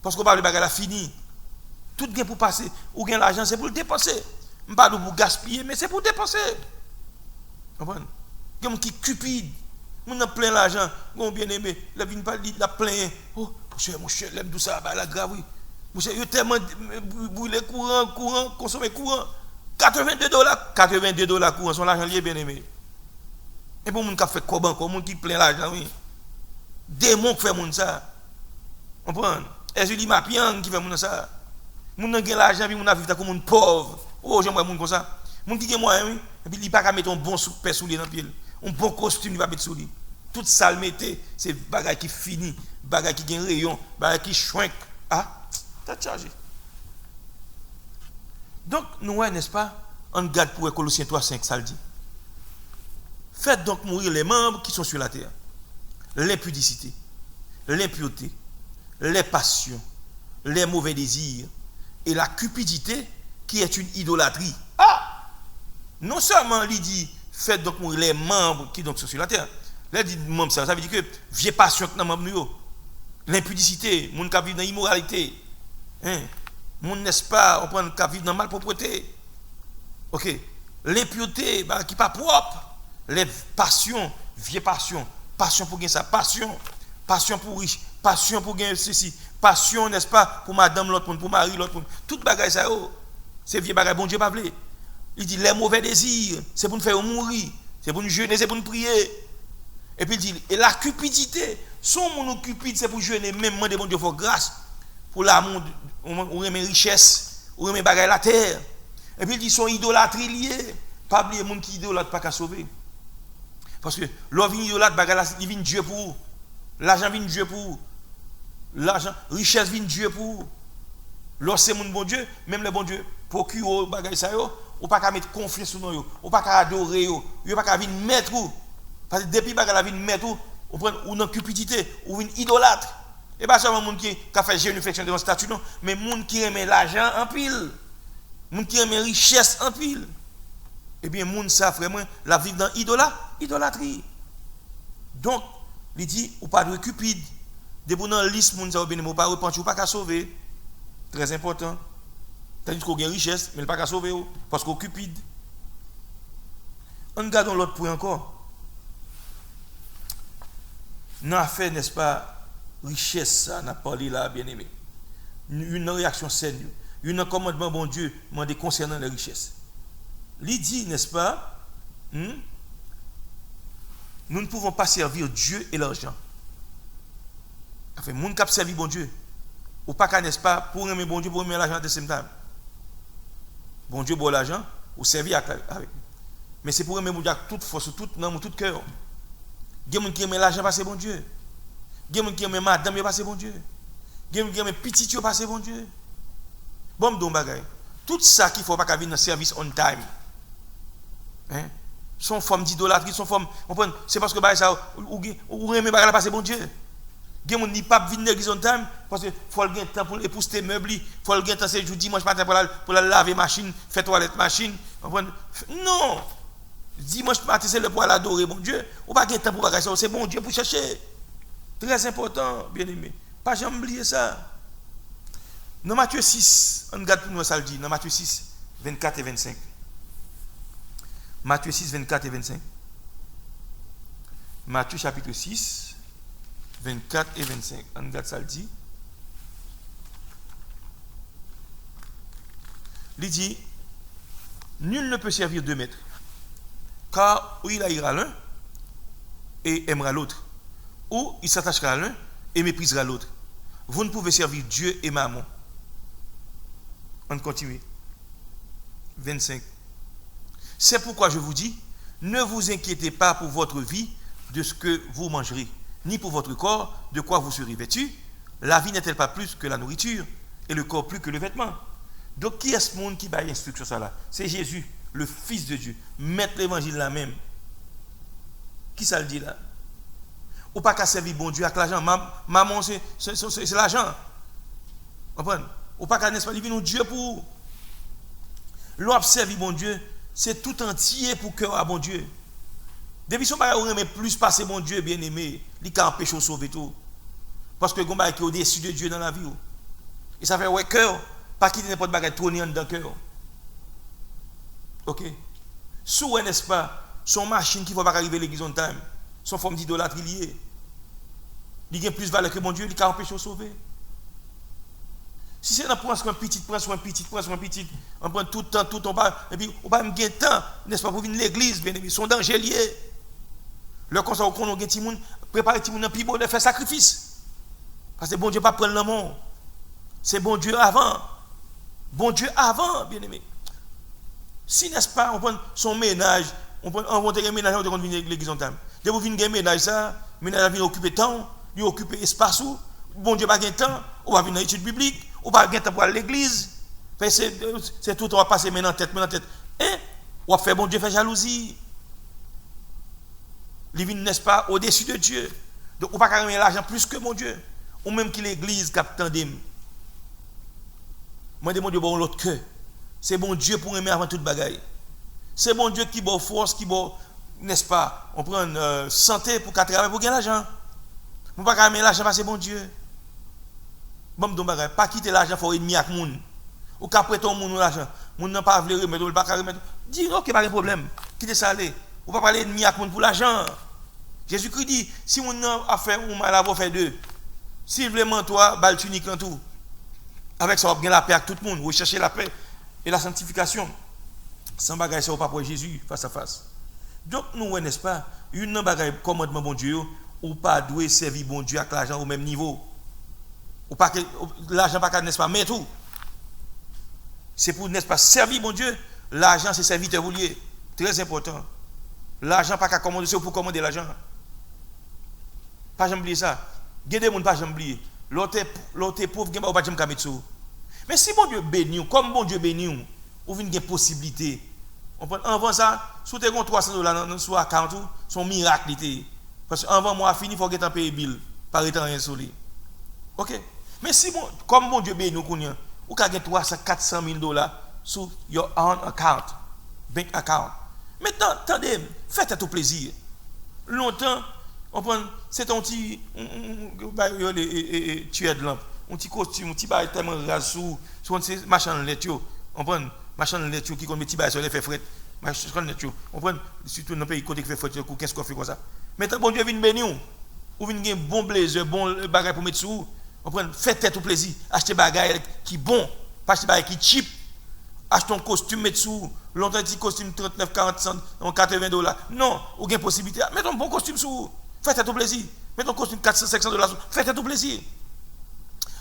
Parce qu'on parle de bagaille la fini. Tout gain pour passer, ou gain l'argent c'est pour le dépenser. Pas pour gaspiller mais c'est pour dépenser. Comprenez? Gen qui cupide. Moun a plein l'argent, gon bien aimé, la vinn pas la plein. Oh, mon cher, l'aime tout ça, bah la grave oui. Mon cher, yo tellement brûler courant, consommer courant. $82 courant, son l'argent lié bien aimé. Et pour moun qui fait quoi encore, moun qui plein l'argent oui. Démon qui fait moun ça. Comprendre? Est-ce que m'a piang qui fait moun ça? Moun nan gen l'argent puis moun a vivre comme moun pauvre. Oh, j'aimerais moun comme ça. Moun qui gen moyen oui, et puis il pas ka mettre un bon pain sous dans pied. Un bon costume il va mettre sous lui. Tout ça le mettait, c'est bagay qui fini, bagay qui gagne rayon, bagay qui chouinque. Ah, t'as chargé. Donc nous n'est-ce pas, on garde pour Colossiens 3:5 ça le dit. Faites donc mourir les membres qui sont sur la terre. L'impudicité, l'impureté, les passions, les mauvais désirs et la cupidité qui est une idolâtrie. Ah! Non seulement il dit faites donc mourir les membres qui donc sont sur la terre. Là dit membres ça veut dire que vieille passion dans membres nous. L'impudicité, moun qui vivent dans l'immoralité. Hein? Moun n'est-ce pas, on prend qui vivent dans malpropreté. OK. L'impureté bah, qui pas propre. Les passions, vieille passion, passion pour gagner ça, passion pour riche, passion pour gagner ceci, passion n'est-ce pas pour madame l'autre pour mari l'autre toute bagaille ça c'est vieux bagaille bon Dieu pas veut. Il dit les mauvais désirs, c'est pour nous faire mourir, c'est pour nous jeûner, c'est pour nous prier. Et puis il dit et la cupidité, son mon cupide c'est pour jeûner même demander bon Dieu faut grâce pour l'amour ou aimer richesse, ou aimer bagaille la terre. Et puis il dit son idolâtrie liée, pas oublier monde qui idolâtre pas qu'à sauver. Parce que l'homme vient idolâtre bagaille il vient Dieu pour l'argent vient Dieu pour l'argent richesse vient Dieu pour lorsque c'est mon bon Dieu même le bon Dieu procure bagaille ça yo ou pas qu'à mettre confiance sur nous ou pas qu'à adorer yo pas qu'à venir mettre parce que depuis bagaille la vient mettre on prend ou dans cupidité ou une idolâtre et pas seulement monde qui a fait génuflexion devant statut non mais monde qui aime l'argent en pile monde qui aime richesse en pile. Eh bien, moun ça vraiment la vivre dans idolâtrie. Donc, il dit ou pas de cupide. De bon dans liste moun ça bien ou pas repentir ou pas qu'à sauver. Très important. Tandis qu'on gagne richesse mais pas qu'à sauver parce qu'on cupide. On regarde l'autre point encore. N'a affaire n'est-ce pas richesse ça n'a parlé là bien aimé. Une réaction saine, un commandement bon Dieu demandé concernant les richesses. Il dit, n'est-ce pas, nous ne pouvons pas servir Dieu et l'argent. Enfin, moun k'ap servi bon Dieu. Ou pas qu'à n'est-ce pas pour aimer bon Dieu, pour aimer l'argent de ce temps. Bon Dieu, bon l'argent, ou servir avec. Mais c'est pour aimer mon Dieu avec toute force, tout nom, tout cœur. Il y a des gens qui aiment l'argent parce que bon Dieu. Il y a des gens qui aiment madame parce que bon Dieu. Il y a des gens qui aiment petit parce que bon Dieu. Bon, donc bagaille. Tout ça qu'il faut pas qu'à venir dans le service on time. Hein? Son forme d'idolâtrie, son forme, c'est parce que bah ça ou aimer bagaille parce que bon Dieu. Il y a des gens qui ne peuvent pas venir dans l'église on time parce qu'il faut le temps pour épouser tes meubles, il faut le temps c'est dimanche matin pour la laver machine, faire toilette machine. Non. Dimanche matin, c'est le pour l'adorer, mon Dieu. Ou pas de temps pour faire ça, c'est bon Dieu pour chercher. Très important, bien aimé. Pas jamais oublier ça. Dans Matthieu 6, on regarde pour nous ça le dit. Dans Matthieu 6, 24 et 25. Matthieu 6, 24 et 25. Matthieu chapitre 6, 24 et 25. On regarde ça le dit. Il dit, nul ne peut servir deux maîtres. Car ou il haïra l'un et aimera l'autre, ou il s'attachera à l'un et méprisera l'autre. Vous ne pouvez servir Dieu et mammon. On continue. 25. C'est pourquoi je vous dis, ne vous inquiétez pas pour votre vie de ce que vous mangerez, ni pour votre corps de quoi vous serez vêtu. La vie n'est-elle pas plus que la nourriture et le corps plus que le vêtement? Donc qui est ce monde qui va instruction ça là? C'est Jésus, le Fils de Dieu, mettre l'évangile là même. Qui ça le dit là? Ou pas qu'à servir bon Dieu avec l'argent. Maman, c'est l'argent. Comprenez? Ou pas qu'à n'est-ce pas divin Dieu pour. L'on servir bon Dieu, c'est tout entier pour cœur à bon Dieu. Depuis son bagage, on aime plus passer bon Dieu, bien aimé, il peut empêcher de sauver tout. Parce que le bagage qui est au-dessus de Dieu dans la vie. Et ça fait ouais cœur, pas quitter n'importe bagage tourner dans le cœur. Ok? Sous, n'est-ce pas, son machine qui ne va pas arriver à l'église en time, son forme d'idolâtrie liée. Il a plus de valeur que mon Dieu, il a empêché de sauver. Si c'est un prend soin petit, on prend tout le temps, et puis on va me gagner temps, n'est-ce pas, pour venir à l'église, bien aimé, son danger lié. Le conseil qu'on a gagné, préparer tout le monde plus beau de faire sacrifice. Parce que bon Dieu pas prendre le monde. C'est bon Dieu avant. Bon Dieu avant, bien aimé. Si, n'est-ce pas, on prend son ménage, on va un ménage, on va venir à l'église en temps. Dès que vous venez à ménage, ça, ménage va occuper temps, il occupe espace, bon Dieu pas gagner temps, on va venir à l'étude biblique, on va gagner temps pour aller à l'église. C'est tout, on va passer maintenant en tête. Et on va faire bon Dieu faire jalousie. Il vient, n'est-ce pas, au-dessus de Dieu. Donc on va pas gagner l'argent plus que mon Dieu. Ou même que l'église capte d'em. Moi, mon Dieu, bon l'autre que. C'est bon Dieu pour aimer avant toute bagaille. C'est bon Dieu qui bon force, qui bon, n'est-ce pas, on prend santé pour qu'à travailler pour gagner l'argent. On ne peut pas gagner l'argent parce que c'est bon Dieu. Bon, donc, pas quitter l'argent pour ennemi avec moun. Ou qu'après ton moun l'argent, moun n'a pas voulu remettre, ou pas remettre. Dis ok, pas de problème. Quittez ça aller. Ou pas parler ennemi avec moun pour l'argent. Jésus-Christ dit, si moun a fait ou mal à faire deux, si vraiment toi, bal tunique en tout, avec ça, on va gagner la paix avec tout le monde, rechercher la paix et la sanctification. Sans bagaille, ça, on pas pour Jésus face à face. Donc, nous, n'est-ce pas, une bagaille commandement bon Dieu, ou pas doit servir bon Dieu avec l'argent au même niveau. Ou pas que l'argent pas n'est-ce pas, mais tout. C'est pour, n'est-ce pas, servir bon Dieu, l'argent c'est serviteur voulier. Très important. L'argent pas qu'à commander, c'est pour commander l'argent. Pas jamais oublier ça. Gardez mon pas jamais oublier. L'autre pauvre, il pas jamais mettre sous. Mais si bon Dieu bénit, comme bon Dieu bénit, ou une possibilité. Avant ça, si tu as $300 sur account, c'est un miracle. Parce qu'avant moi, fini, il faut que tu payes bill. Par étant rien sur lui. Ok? Mais si bon, comme bon Dieu bénit, ou tu as $400,000 sur your own account, bank account. Maintenant, attendez, faites tout plaisir. Longtemps, c'est ton petit tueur de lampe, un petit costume, un petit bail tellement rasou, sur un machin de lait, on prend machin de lait qui compte petit bail sur les fait fret, machin de lait, on prend surtout dans le pays côté qui fait fret, qu'est-ce qu'on fait comme ça. Maintenant, bon Dieu vient bénir, ou vient gagner bon blazer, bon bagage pour mettre sous, on prend faites tout plaisir, achetez bagage qui bon, pas acheter bagage qui cheap. Achetez un costume, mettez sous. Longtemps, petit costume 39, 40, 100, $80. Non, aucune possibilité. Mettez un bon costume sous. Faites tout plaisir. Mettez un costume $400, $500 sous. Faites tout plaisir.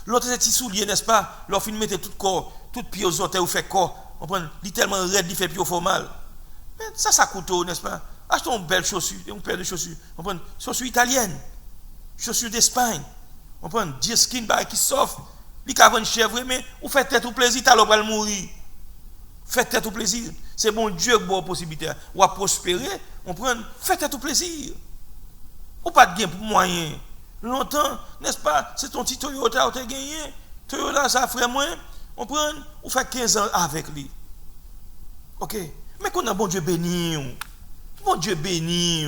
L'autre c'est petit soulier, n'est-ce pas? Leur fin mettre tout corps, tout pied aux orteils ou fait corps. On prend littéralement raide, il fait pied au formal. Mais ça coûte, n'est-ce pas? Achetons une belle chaussure, une paire de chaussures. On prend chaussures italiennes, chaussures d'Espagne. On prend des skins qui s'offrent. Il y a une chèvre, mais vous faites tête au plaisir, t'as l'opéra mourir. Faites tête au plaisir. C'est bon Dieu qui a une possibilité. Ou à prospérer, on prend, faites tête au plaisir. Ou pas de gain pour moyen. Longtemps, n'est-ce pas? C'est ton petit Toyota qui a gagné. Toyota, ça ferait moins. On prend, on fait 15 ans avec lui. Ok? Mais qu'on a bon Dieu béni. Bon Dieu béni.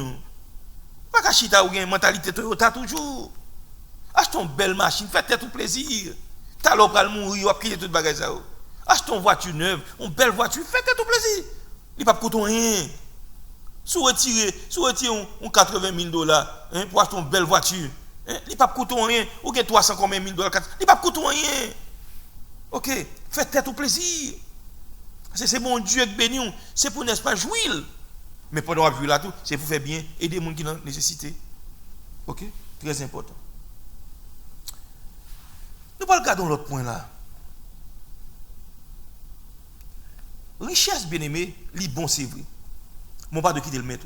Pas qu'à chita ou une mentalité Toyota toujours. Achetons une belle machine, faites tout plaisir. T'as l'opéra le mourir, ou à quitter toute bagage ça. Achetons une voiture neuve, une belle voiture, faites tout plaisir. Il ne coûte rien. Si vous retirez un 80 000 dollars pour acheter une belle voiture, il ne coûte rien. Ou bien 300 combien 000 dollars, il ne coûte rien. Ok, faites tout plaisir. C'est mon Dieu qui bénit, c'est pour n'est-ce pas jouir. Mais pendant que vous là tout, c'est pour faire bien, aider les gens qui ont nécessité. Ok, très important. Nous ne regardons l'autre point là. Richesse, bien aimé, les bon c'est vrai. Mon pas de quitter le mettre.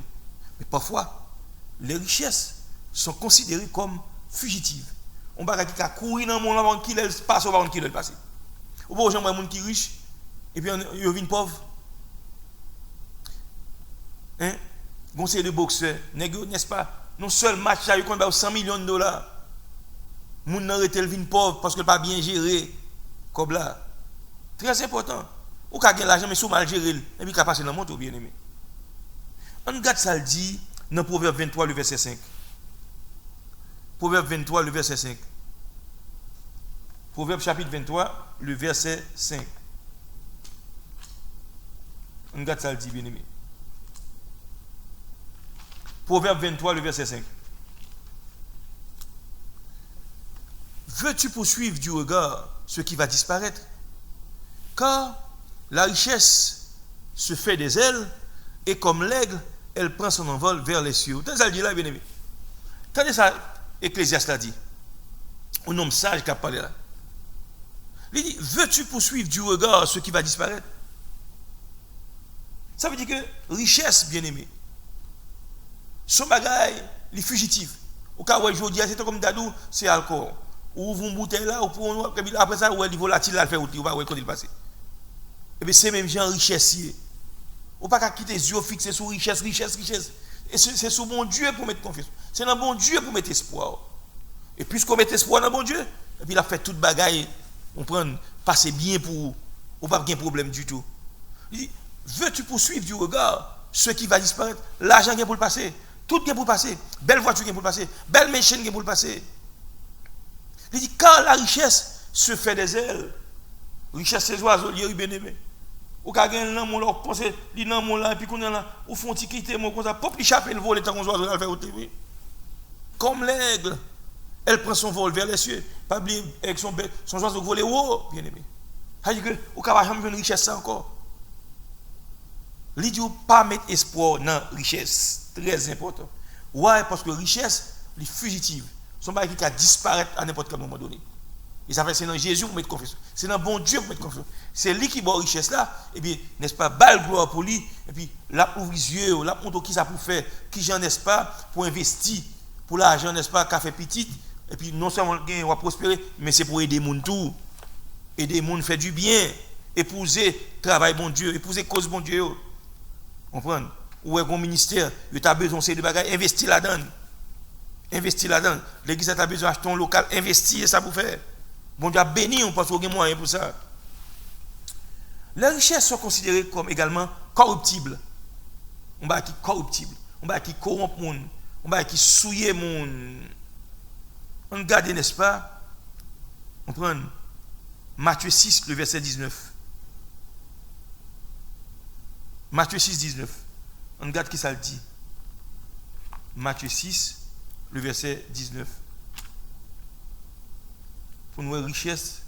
Mais parfois, les richesses sont considérées comme fugitives. On va qui a courir dans le monde avant qu'il passe ou avant qu'il le passe. Ou pas, gens gens qui riche et puis ils viennent pauvres. Hein? Conseil de boxeur, n'est-ce pas? Non seul match là, il a 100 millions de dollars. Moun nan rete le vin pauvre parce que pas bien géré comme là. Très important. Ou ka gen l'argent mais sous mal géré et puis ka passer dans monde bien aimé. On regarde ça le dit dans Proverbe 23 le verset 5. Proverbe 23 le verset 5. Proverbe chapitre 23 le verset 5. On regarde ça le dit bien aimé. Proverbe 23 le verset 5. Veux-tu poursuivre du regard ce qui va disparaître? Car la richesse se fait des ailes et comme l'aigle, elle prend son envol vers les cieux. T'as ça dit là, bien aimé. T'as ça, Ecclésiaste l'a dit. Un homme sage qui a parlé là. Il dit, veux-tu poursuivre du regard ce qui va disparaître? Ça veut dire que richesse, bien aimé, son bagage, les fugitifs. Au cas où je dis, c'est comme Dadou, c'est alcool. Ou vous bouteille là, ou pour après ça, ou elle dit volatile là, le fait outil, ou pas où il passe. Et bien c'est même genre richesse. Ou pas qu'à quitter les yeux fixés sur richesse. Et c'est sur bon Dieu pour mettre confiance. C'est dans bon Dieu pour mettre espoir. Et puisqu'on met espoir dans bon Dieu, et puis il a fait toute bagaille, on prend, passer bien pour, ou pas de problème du tout. Il dit, veux-tu poursuivre du regard ce qui va disparaître? L'argent qui est pour le passer, tout qui est pour le passer, belle voiture qui est pour le passer, belle machine qui est pour le passer. Il dit, quand la richesse se fait des ailes, richesse c'est oiseaux, il est bien aimé. Ou quand il y a un homme, on pense, il y a un homme là, et puis qu'on est là, ou font quitter, comme ça, pour échapper le vol, et tant qu'on oiseau là, faire oui. Comme l'aigle, elle prend son vol vers les cieux, pas oublier avec son oiseau voler haut, bien aimé. C'est-à-dire que, ou quand jamais une richesse ça encore. Il dit, pas mettre espoir dans la richesse, très important. Ouais, parce que richesse, les fugitives. Son bagage qui a disparaître à n'importe quel moment donné. Et ça fait c'est dans Jésus pour mettre confiance. C'est dans bon Dieu pour mettre confiance. C'est lui qui a richesse là, et bien, n'est-ce pas, balle gloire pour lui, et puis, là, ouvre les yeux, là, montre qui ça pour faire, qui j'en n'est-ce pas, pour investir, pour l'argent, n'est-ce pas, qu'a fait petit, et puis, non seulement on va prospérer, mais c'est pour aider les gens tout. Aider les gens faire du bien, épouser travail bon Dieu, épouser cause bon Dieu. Comprenez? Ou est un ministère, il a besoin de bagages, investir là-dedans. Investir là-dedans. L'église a besoin d'acheter un local, investir ça pour faire. Bon Dieu a béni, on pense qu'il y a moyen pour ça. Les richesses sont considérées comme également corruptibles. On va qui corruptible, on va qui corrompt monde, on va qui souiller monde. On regarde, n'est-ce pas? On prend Matthieu 6, le verset 19. Matthieu 6, 19. On regarde qui ça le dit. Matthieu 6, le verset 19. Pour nous, richesse,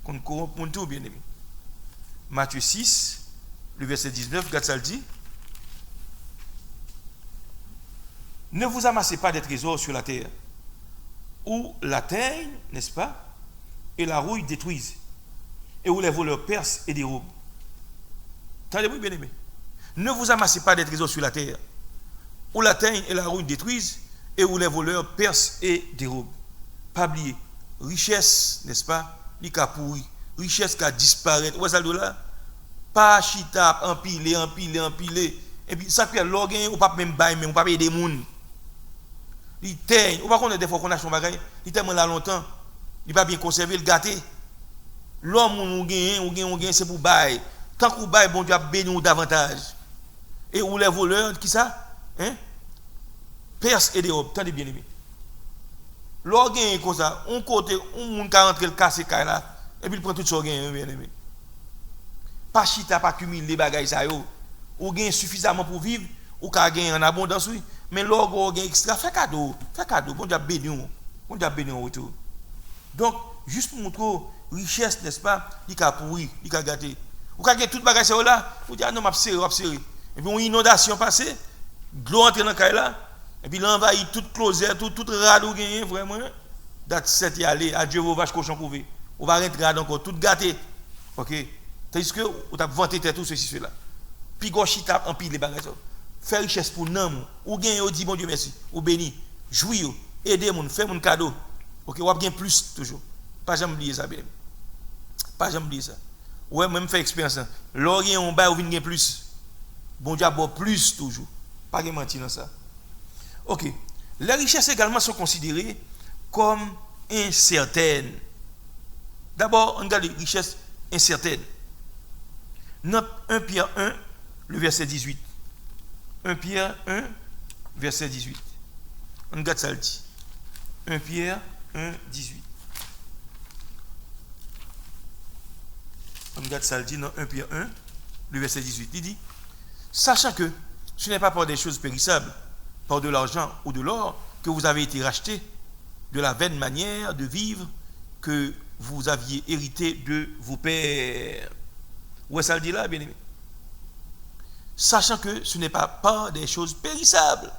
qu'on corrompt mon tout, bien aimé. Matthieu 6, le verset 19, regarde ça le dit. Ne vous amassez pas des trésors sur la terre, où la teigne, n'est-ce pas, et la rouille détruisent, et où les voleurs percent et dérobent. Entendez-vous, bien aimé? Ne vous amassez pas des trésors sur la terre, où la teigne et la rouille détruisent, et où les voleurs percent et dérobent. Pas oublier, richesse, n'est-ce pas, ni qu'à pourri, richesse qui a disparu. Où est-ce là? Pas chita, empiler, et puis ça fait l'organe, ou pas même bail, mais ou pas payer des mouns. Il teigne, ou pas qu'on a des fois qu'on a son bagage, il tellement là longtemps, il pas bien conservé, le gâté. L'homme on gagne, c'est pour bail. Tant qu'on bail, bon Dieu a béni davantage. Et où les voleurs, qui ça? Hein? Perse et dérobent, tenez bien aimé. L'organe comme ça, on côté, on moun ka rentre le casser là, et puis il prend tout son gain, bien aimé. Pas chita, pas cumuler les bagages ça yo. Ou gain suffisamment pour vivre, ou ka gain en abondance oui, mais l'organe gain extra, fait cadeau, bon Dieu a béni, bon Dieu a béni en retour. Donc, juste pour montrer richesse, n'est-ce pas, il ka pourri, il ka gâté. Ou ka gain tout bagage là, ou dit ah non m'a serré. Et puis une inondation passée, de l'eau entre dans caille là, et puis l'envahit toute closette, tout radou gagné vraiment. Date 7 y aller, adieu vos vaches cochons couverts. On va rentrer encore tout gâté. OK. Tandis que on t'a vanté tout ceci cela. Puis gauche tape en pile les bagages. Faire richesse pour nam ou gagner ou dit bon Dieu merci, ou béni, jouir, aider moun, faire mon cadeau. OK, ou bien plus toujours. Pas jamais oublier ça bien. Pas jamais oublier ça. Ouais, même faire expérience. L'orien on bail ou vinn gagner plus. Bon Dieu a bon plus toujours. Pas de mentir dans ça. OK. Les richesses également sont considérées comme incertaines. D'abord, on regarde les richesses incertaines. Dans 1 Pierre 1, le verset 18. 1 Pierre 1, verset 18. On regarde ça le dit. 1 Pierre 1, 18. On regarde ça le dit dans 1 Pierre 1, le verset 18. Il dit, sachant que ce n'est pas par des choses périssables, par de l'argent ou de l'or, que vous avez été rachetés de la vaine manière de vivre que vous aviez hérité de vos pères. Où est-ce ça le dit là, bien aimé? Sachant que ce n'est pas par des choses périssables,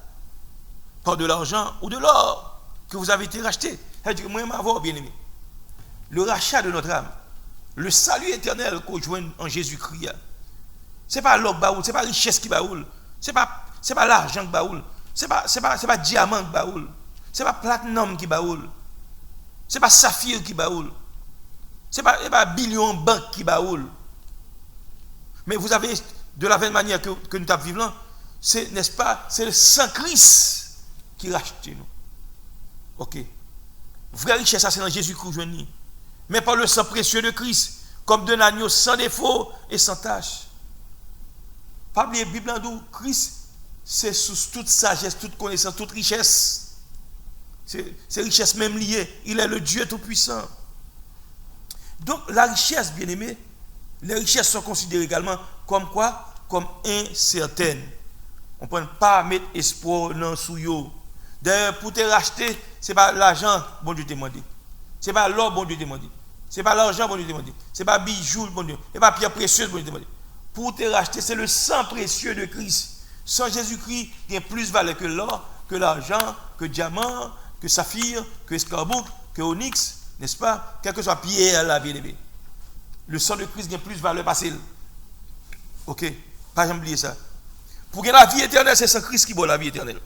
par de l'argent ou de l'or, que vous avez été rachetés. C'est-à-dire que moi, m'avoir, bien aimé, le rachat de notre âme, le salut éternel qu'on joint en Jésus-Christ, ce n'est pas l'or baoul, ce n'est pas la richesse qui baoule, ce n'est pas l'argent qui baoule, ce n'est pas diamant qui baoule, ce n'est pas platinum qui baoule, ce n'est pas saphir qui baoule, ce n'est pas billion banque qui baoule. Mais vous avez, de la même manière que nous avons vécu, c'est, n'est-ce pas, c'est le Saint-Christ qui rachète nous. OK. Vraie richesse, ça c'est dans Jésus-Christ, mais par le sang précieux de Christ, comme d'un agneau sans défaut et sans tache. Pas oublier, la Bible dit, Christ, c'est sous toute sagesse, toute connaissance, toute richesse. C'est richesse même liée. Il est le Dieu tout-puissant. Donc, la richesse, bien aimé, les richesses sont considérées également comme quoi? Comme incertaines. On ne peut pas mettre espoir dans sous. D'ailleurs, pour te racheter, ce n'est pas l'argent, bon Dieu te demande. Ce n'est pas l'or, bon Dieu te demande. Ce n'est pas l'argent, bon Dieu te demande. Ce n'est pas bijoux, bon Dieu. Ce n'est pas pierre précieuse, bon Dieu te demande. Pour te racheter, c'est le sang précieux de Christ. Sans Jésus-Christ, il y a plus de valeur que l'or, que l'argent, que le diamant, que le saphir, que l'escarboucle, que l'onyx, n'est-ce pas? Quelle que soit pierre, la bien-aimée. Le sang de Christ a plus de valeur parce que. OK? Pas jamais oublier ça. Pour gagner la vie éternelle, c'est sans Christ qui boit la vie éternelle.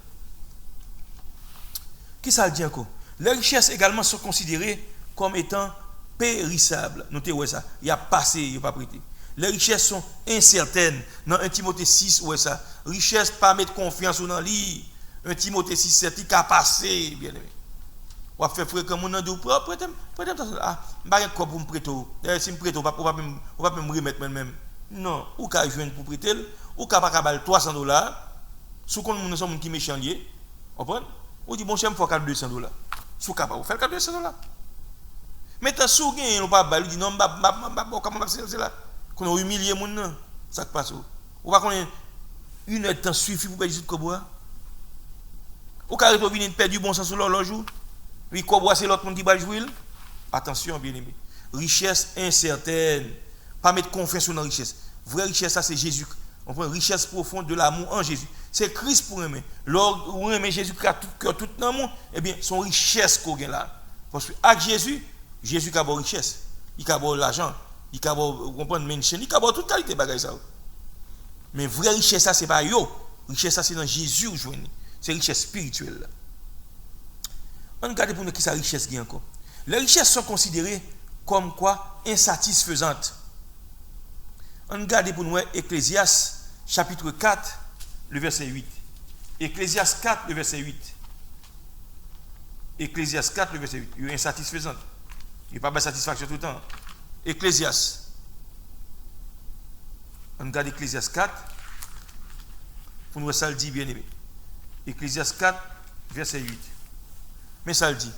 Qui ça le dit encore? Les richesses également sont considérées comme étant périssables. Notez où est ça? Il y a passé, il n'y a pas prêté. Les richesses sont incertaines. Dans 1 Timothée 6, où est ça? Richesse, pas mettre confiance dans lui. 1 Timothée 6, 7, il a passé, bien aimé. On va faire frère comme on a dit, prêtez ah, je ne vais pas pour me prêter. Si je me prête, on va pas me remettre même. Non, ou qu'à joindre pour prêter, ou qu'à pas baler $300, sous qu'on nous sommes qui méchants liés. Vous comprenez? On dit bon cher, il faut $200. Sous capable, vous faites $200. Mais tant sous gain, on pas baler, dit non, comment c'est là? Qu'on a humilié mon non, ça passe. Ou pas qu'on une heure de temps suffit pour payer tout bois. Ou qu'à venir perdre du bon sens sur leur jour. Oui, quoi c'est l'autre monde qui va jouer. Attention, bien aimé. Richesse incertaine. Pas mettre confiance dans la richesse. Vraie richesse, ça c'est Jésus. On prend richesse profonde de l'amour en Jésus. C'est Christ pour aimer. Lorsque vous aimez Jésus qui a tout cœur, tout l'amour, eh bien, son richesse qu'on a là. Parce que avec Jésus, Jésus a bonne richesse. Il a bon l'argent. Il a bon, comprendre, mention, il a bon toute qualité bagage ça. Mais vraie richesse ça c'est pas yo. Richesse ça c'est dans Jésus où joindre. C'est richesse spirituelle. On regarde pour nous qui sa richesse gagne encore. Les richesses sont considérées comme quoi insatisfaisantes. On regarde pour nous Ecclésiaste chapitre 4 le verset 8. Ecclésiaste 4 le verset 8. Ecclésiaste 4 le verset 8. Il est insatisfaisant. Il n'y a pas de satisfaction tout le temps. Ecclésiaste. On regarde Ecclésiaste 4. Pour nous ça le dit bien aimé. Ecclésiaste 4 verset 8. Mais ça le dit.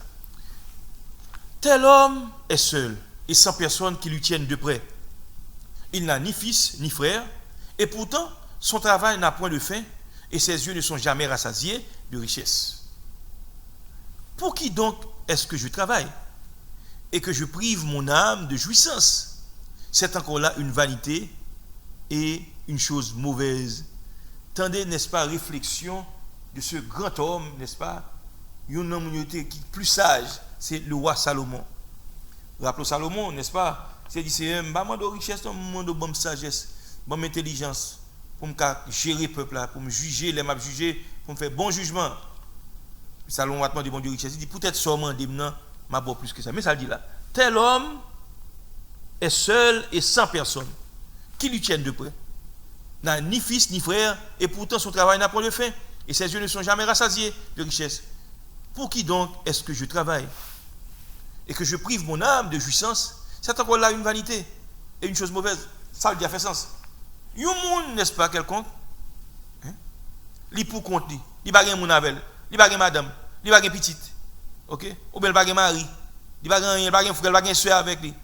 Tel homme est seul et sans personne qui lui tienne de près. Il n'a ni fils ni frère, et pourtant son travail n'a point de fin, et ses yeux ne sont jamais rassasiés de richesse. Pour qui donc est-ce que je travaille, et que je prive mon âme de jouissance? C'est encore là une vanité et une chose mauvaise. Tendez, n'est-ce pas, réflexion de ce grand homme, n'est-ce pas, un homme qui est plus sage, c'est le roi Salomon. Rappelons Salomon, n'est-ce pas? C'est dit, c'est un moment de richesse, un moment de bonne sagesse, bonne intelligence, pour me gérer le peuple, pour me juger, les m'a juger, pour me faire bon jugement. Salomon a demandé bon Dieu richesse. Il dit, peut-être sûrement des m'a bon plus que ça. Mais ça dit là, tel homme est seul et sans personne qui lui tienne de près. N'a ni fils ni frère, et pourtant son travail n'a point de fin, et ses yeux ne sont jamais rassasiés de richesse. Pour qui donc est-ce que je travaille, et que je prive mon âme de jouissance? C'est encore là une vanité et une chose mauvaise. Ça le dit a fait sens. Un monde, n'est-ce pas, quelconque, il pour compte, il va gagner mon avec, il va gagner madame, il va gagner petite, ok? Ou bien il va gagner mari, il va gagner frère, il va gagner soeur avec lui.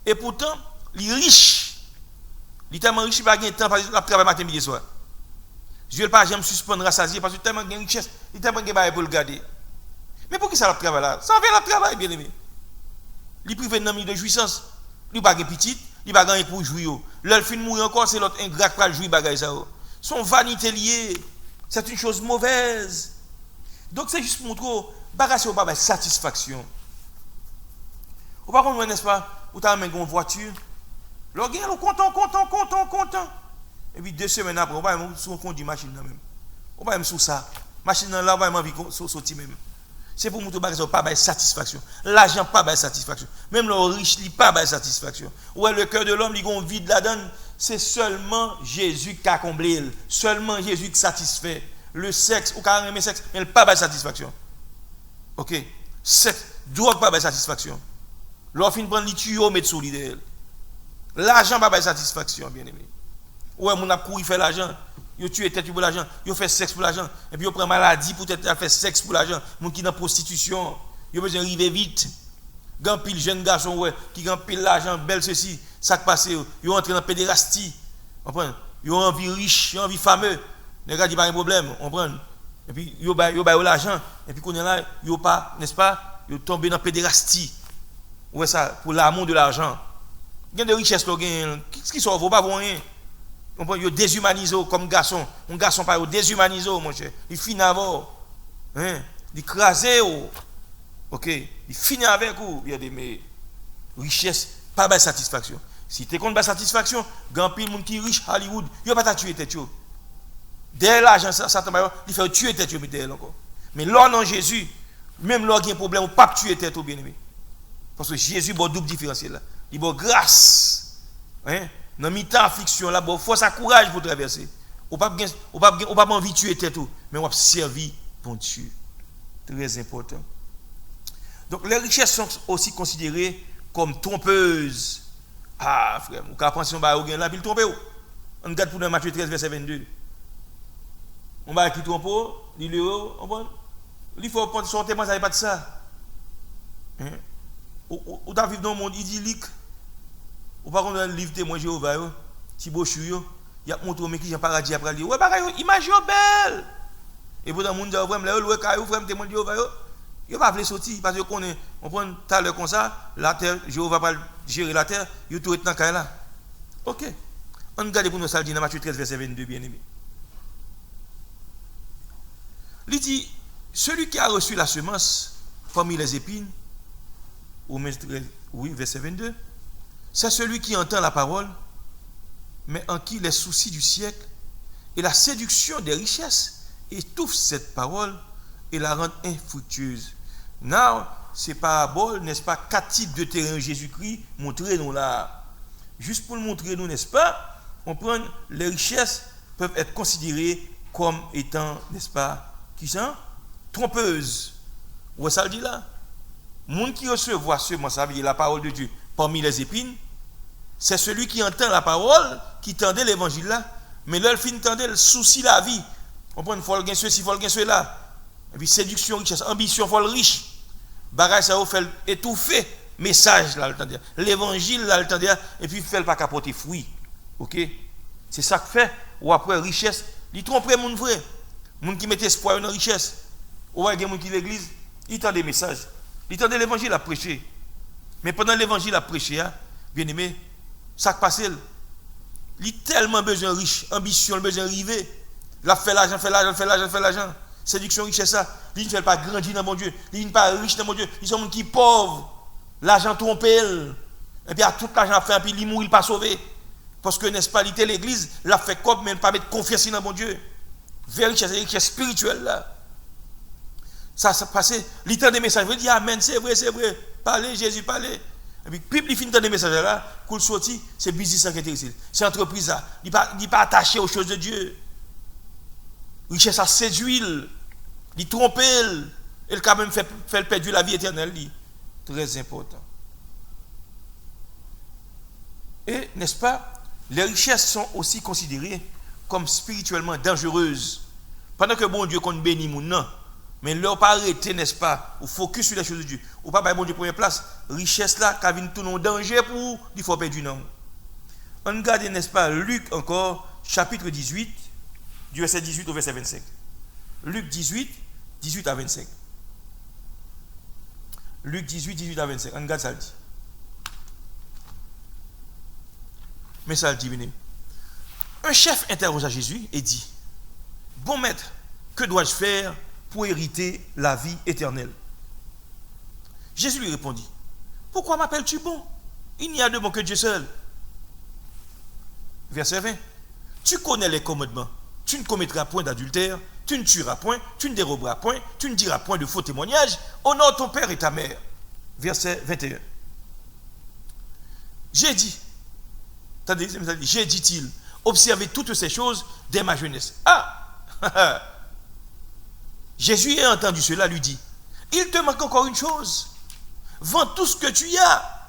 Et pourtant, il est riche. Il est tellement riche, il va gagner temps parce qu'il travaille matin, midi, soir. Je ne vais pas jamais suspendre rassasier parce qu'il tellement de richesse, il tellement de pour le garder. Mais pour qui ça le travail là? Ça fait le travail, bien aimé. Il prive d'un de jouissance. Il va gagner petite, il va gagner pour jouir. L'autre fin mourir encore, c'est l'autre ingrat qui va jouir bagay ça. Son vanité liée, c'est une chose mauvaise. Donc c'est juste pour montrer bagay ça pas satisfaction. Ou par contre, n'est-ce pas, ou tu as une voiture, le gars est content. Et puis 2 semaines après, on va même sur conduire machine là même. On va même sur ça. Machine là, on va même sortir même. C'est pour montrer que pas de satisfaction. L'argent pas de satisfaction. Même le riche, il pas de satisfaction. Ouais, le cœur de l'homme, il est vide là-dedans. C'est seulement Jésus qui a comblé. Seulement Jésus qui satisfait. Le sexe, ou carrément le sexe, mais il pas de satisfaction. Ok? Sexe, drogue pas de satisfaction. L'offre prend les tuyaux, mettre sur l'idée. L'argent pas de satisfaction, bien aimé. Ouais, mon a couru faire l'argent. Yo tue tête pour l'argent, yo fait sexe pour l'argent, et puis yo prend maladie pour tête faire sexe pour l'argent. Moun qui dans prostitution, yo besoin arriver vite. Grand pile jeune garçon ouais, qui grand pile l'argent, belle ceci, ça qui passe, yo entre dans pédérastie. Comprendre? Yo envie riche, yo envie fameux. Les gars dit pas un problème, comprendre? Et puis yo ba l'argent, et puis qu'on est là, yo pas, n'est-ce pas? Yo tomber dans pédérastie. Ouais ça pour l'amour de l'argent. Gain de richesse lo gain, qu'est-ce qui sauve pas pour rien. Il déshumanise comme garçon. Un garçon pas déshumanise, mon cher. Il finit avec. Hein? Il crase. Ok? Il finit avec vous. Il y a des richesses, pas de satisfaction. Si tu compte pas satisfaction, grand pile monde qui riche Hollywood, il va pas tuer tête. Dès l'argent, ça il fait tuer tête encore. Mais là, non, Jésus, même là, il y a un problème, il ne peut pas tuer tête, bien aimé. Parce que Jésus a double différentiel là. Il a grâce. Hein? Dans mi-temps affliction là, il faut ça courage pour traverser. On pas envie de tuer tête, mais on va servir pour Dieu. Très important. Donc les richesses sont aussi considérées comme trompeuses. Ah frère, on peut penser on va gagner là, il trompe. On regarde pour Matthieu 13 verset 22. On va qui trompe, il faut prendre son témoin, ça n'est pas de ça. On doit vivre dans un monde idyllique. Ou par contre, dans le livre témoin Jéhovah, si beau chou, il y a montré mais qui j'ai paradis après lui. Ouais, pareil, image belle. Et pour dans le monde, ouais, caillou, frère, témoin Jéhovah, il va pas sortir parce qu'on prend tout à l'heure comme ça, la terre, Jéhovah va gérer la terre, il tout est dans caille là. OK. On regarde pour nous ça dit dans Matthieu 13 verset 22 bien aimé. Il dit celui qui a reçu la semence parmi les épines oui verset 22 c'est celui qui entend la parole mais en qui les soucis du siècle et la séduction des richesses étouffent cette parole et la rendent infructueuse. Now, ces paraboles, n'est-ce pas, 4 types de terrain Jésus-Christ, montrez-nous là. Juste pour le montrer, nous, n'est-ce pas, on prend les richesses peuvent être considérées comme étant, n'est-ce pas, qui sont trompeuses. Où ça le dit là? Monde qui recevoir seulement, ça veut dire la parole de Dieu parmi les épines, c'est celui qui entend la parole, qui tendait l'évangile là, mais là, il finit tendait le souci la vie. On prend, il faut le gain ceci, il faut le gain cela. Et puis séduction, richesse, ambition, il faut le riche. Bagage, ça vous fait étouffer message là, l'évangile là, et puis fait pas capoter fruit. OK? C'est ça que fait, ou après richesse, il trompe mon vrai. Moun qui met espoir dans la richesse. Ou il y a des gens qui l'église, il tend des messages. Il tend l'évangile à prêcher. Mais pendant l'évangile à prêcher, bien aimé, ça qui passe, il a tellement besoin de riche, ambition, besoin de river. Il a fait l'argent. Séduction, richesse, ça. Il ne fait pas grandir dans mon Dieu. Il ne fait pas riche dans mon Dieu. Ils sont des gens qui sont pauvres. L'argent trompe. Et puis, à tout l'argent fait, puis il mourit, il pas sauvé. Parce que, n'est-ce pas, il était l'église, il a fait comme, mais il ne pas mettre confiance dans mon Dieu. Vers richesse spirituelle, là. Ça passé. Il tend des messages. Il dit, amen, c'est vrai. Parlez, Jésus, parlez. Et puis, puis il finit des messages là, qu'il sorti, c'est business qui est intéressé. C'est entreprise là. Il n'est pas attaché aux choses de Dieu. Richesse à séduire, il trompe, il quand même fait perdre la vie éternelle. Très important. Et, n'est-ce pas, les richesses sont aussi considérées comme spirituellement dangereuses. Pendant que bon Dieu compte bénir mon non, mais leur pas arrêter, n'est-ce pas, ou focus sur les choses de Dieu, ou pas bon Dieu première place, richesse là, qui vient tout en danger pour, il faut perdre du nom. On regarde, n'est-ce pas, Luc encore, chapitre 18, du verset 18 au verset 25. Luc 18, 18 à 25. Luc 18, 18 à 25. On regarde ça le dit. Mais ça le dit, venez. Un chef interrogea Jésus et dit, bon maître, que dois-je faire pour hériter la vie éternelle? Jésus lui répondit, pourquoi m'appelles-tu bon? Il n'y a de bon que Dieu seul. Verset 20. Tu connais les commandements. Tu ne commettras point d'adultère, tu ne tueras point, tu ne déroberas point, tu ne diras point de faux témoignages, honore ton père et ta mère. Verset 21. J'ai dit, j'ai dit-il, observez toutes ces choses dès ma jeunesse. Ah! Jésus ayant entendu cela lui dit, il te manque encore une chose. Vends tout ce que tu y as.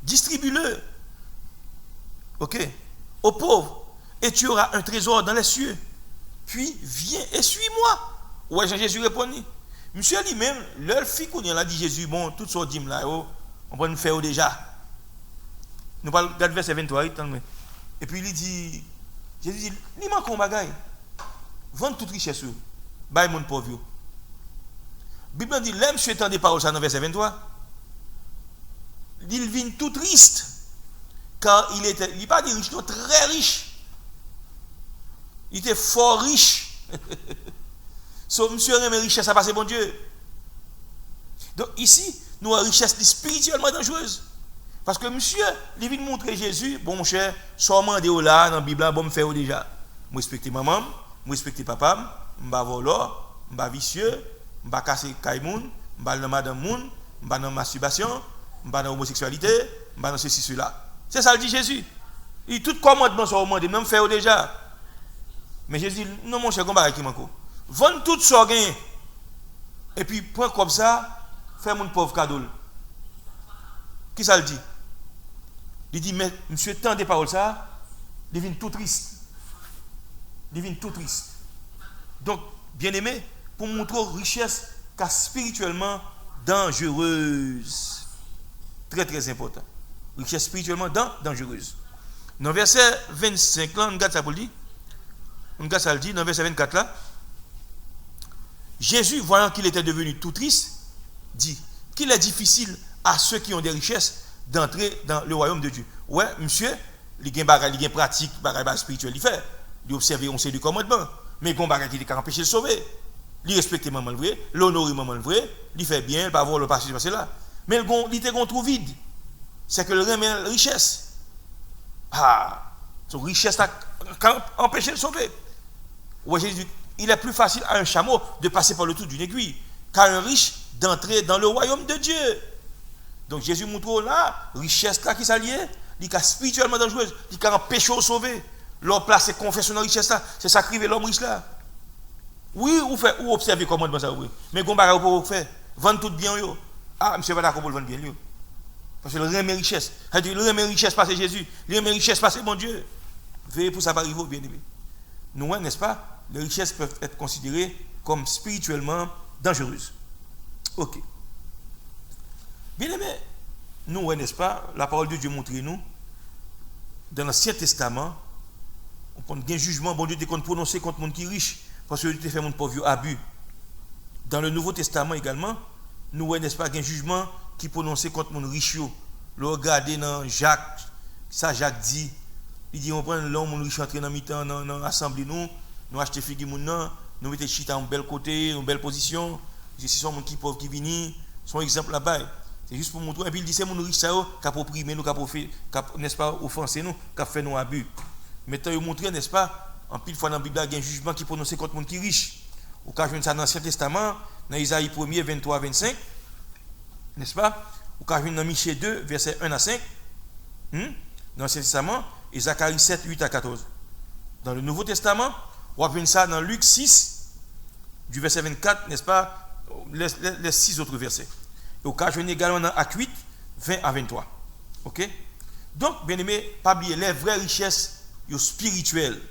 Distribue-le. OK? Aux pauvres. Et tu auras un trésor dans les cieux. Puis viens et suis-moi. Ouais, Jésus répondit. Monsieur lui-même, leur fille qu'on a dit Jésus, bon, tout ce dîme là, on va nous faire déjà. Nous parlons de verset 23. Et puis il dit, Jésus dit, il manque un bagaille. Vends toute richesse. Baille mon pauvre. La Bible dit, l'aime monsieur étant des paroles ça dans verset 23. Il vient tout triste. Car il n'est pas dit riche, non, très riche. Il était fort riche. Monsieur aime richesse à passer bon Dieu. Donc ici, nous avons une richesse spirituellement dangereuse. Parce que monsieur, il vient montrer Jésus, bon mon cher, soit mandé là dans la Bible, bon me faire déjà. Je respecte maman, je respecte papa, je ne vais pas voler, je ne vais pas vicieux, je ne vais pas casser Kaimoun, je ne vais pas madame moun, je ne vais pas dans masturbation, je ne vais pas dans homosexualité, je ne vais pas dans ceci, cela. C'est ça le dit Jésus. Il tout commandement sont commandé, même faire déjà. Mais Jésus dit, non mon cher, combat qui manque. Vends tout ça gain. Et puis prends comme ça, fais mon pauvre cadeau. Qui ça le dit? Il dit, mais monsieur, tant de paroles ça, il devient tout triste. Il devient tout triste. Donc, bien aimé, pour montrer richesse car spirituellement dangereuse. Très très important. Richesse spirituellement dangereuse. Dans verset 25, là, on regarde ça pour le dire. On regarde ça le dit, dans verset 24 là. Jésus, voyant qu'il était devenu tout triste, dit qu'il est difficile à ceux qui ont des richesses d'entrer dans le royaume de Dieu. Ouais, monsieur, il y a une pratique, bagage spirituel, il fait. Il observe on sait du commandement. Mais il y a bagage qui est empêché de sauver. Il respecte maman le vrai, l'honore maman le vrai, il fait bien, il pas voir le passé là. Mais il était un trou vide. C'est que le remet la richesse. Ah, son richesse a empêché de sauver. Ouais, Jésus, il est plus facile à un chameau de passer par le trou d'une aiguille qu'à un riche d'entrer dans le royaume de Dieu. Donc Jésus montre là, richesse là qui s'allie, il est spirituellement dangereuse, il est empêché de sauver. Leur place c'est confession dans richesse là, c'est sacrifier l'homme riche là. Oui, ou observer comment ça oui. Mais qu'on va pas faire, vendre tout bien yo. Ah, monsieur pas d'accord pour le vendre bien yo. Parce que le remet richesse. Le remet richesse parce que Jésus, le remet richesse parce que mon Dieu. Veillez pour ça pas arriver bien aimé. Nous, n'est-ce pas, les richesses peuvent être considérées comme spirituellement dangereuses. OK. Bien aimé, nous, n'est-ce pas, la parole de Dieu montre nous, dans l'Ancien Testament, on prend un jugement, bon Dieu te prononcé contre le monde qui est riche, parce que Dieu te fait mon pauvre abus. Dans le Nouveau Testament également, nous, n'est-ce pas, un jugement qui est prononcé contre mon riche. Le regardez dans Jacques, ça Jacques dit, il dit on prend l'homme riche entré dans mi-temps dans l'assemblée nous acheter figi moun nan, nous mettez chita en bel côté, en belle position, si sont mon qui pauvre qui vini, son exemple là-bas. C'est juste pour montrer et puis il dit c'est mon riche ça qui a opprimé nous qui a n'est-ce pas offensé nous, qui a fait nous abus. Maintenant il montrer n'est-ce pas en pile fois dans la Bible il y a un jugement qui prononcé contre monde qui riche. Au cas ça dans l'Ancien Testament, dans Isaïe 1er 23 25, n'est-ce pas? Au cas dans Michée 2 verset 1 à 5. Dans l'Ancien Testament et Zacharie 7, 8 à 14. Dans le Nouveau Testament, on voit ça dans Luc 6, du verset 24, n'est-ce pas, les 6 autres versets. Et au cas également dans Acte 8, 20 à 23. Ok? Donc, bien aimé, pas oublier, les vraies richesses spirituelles,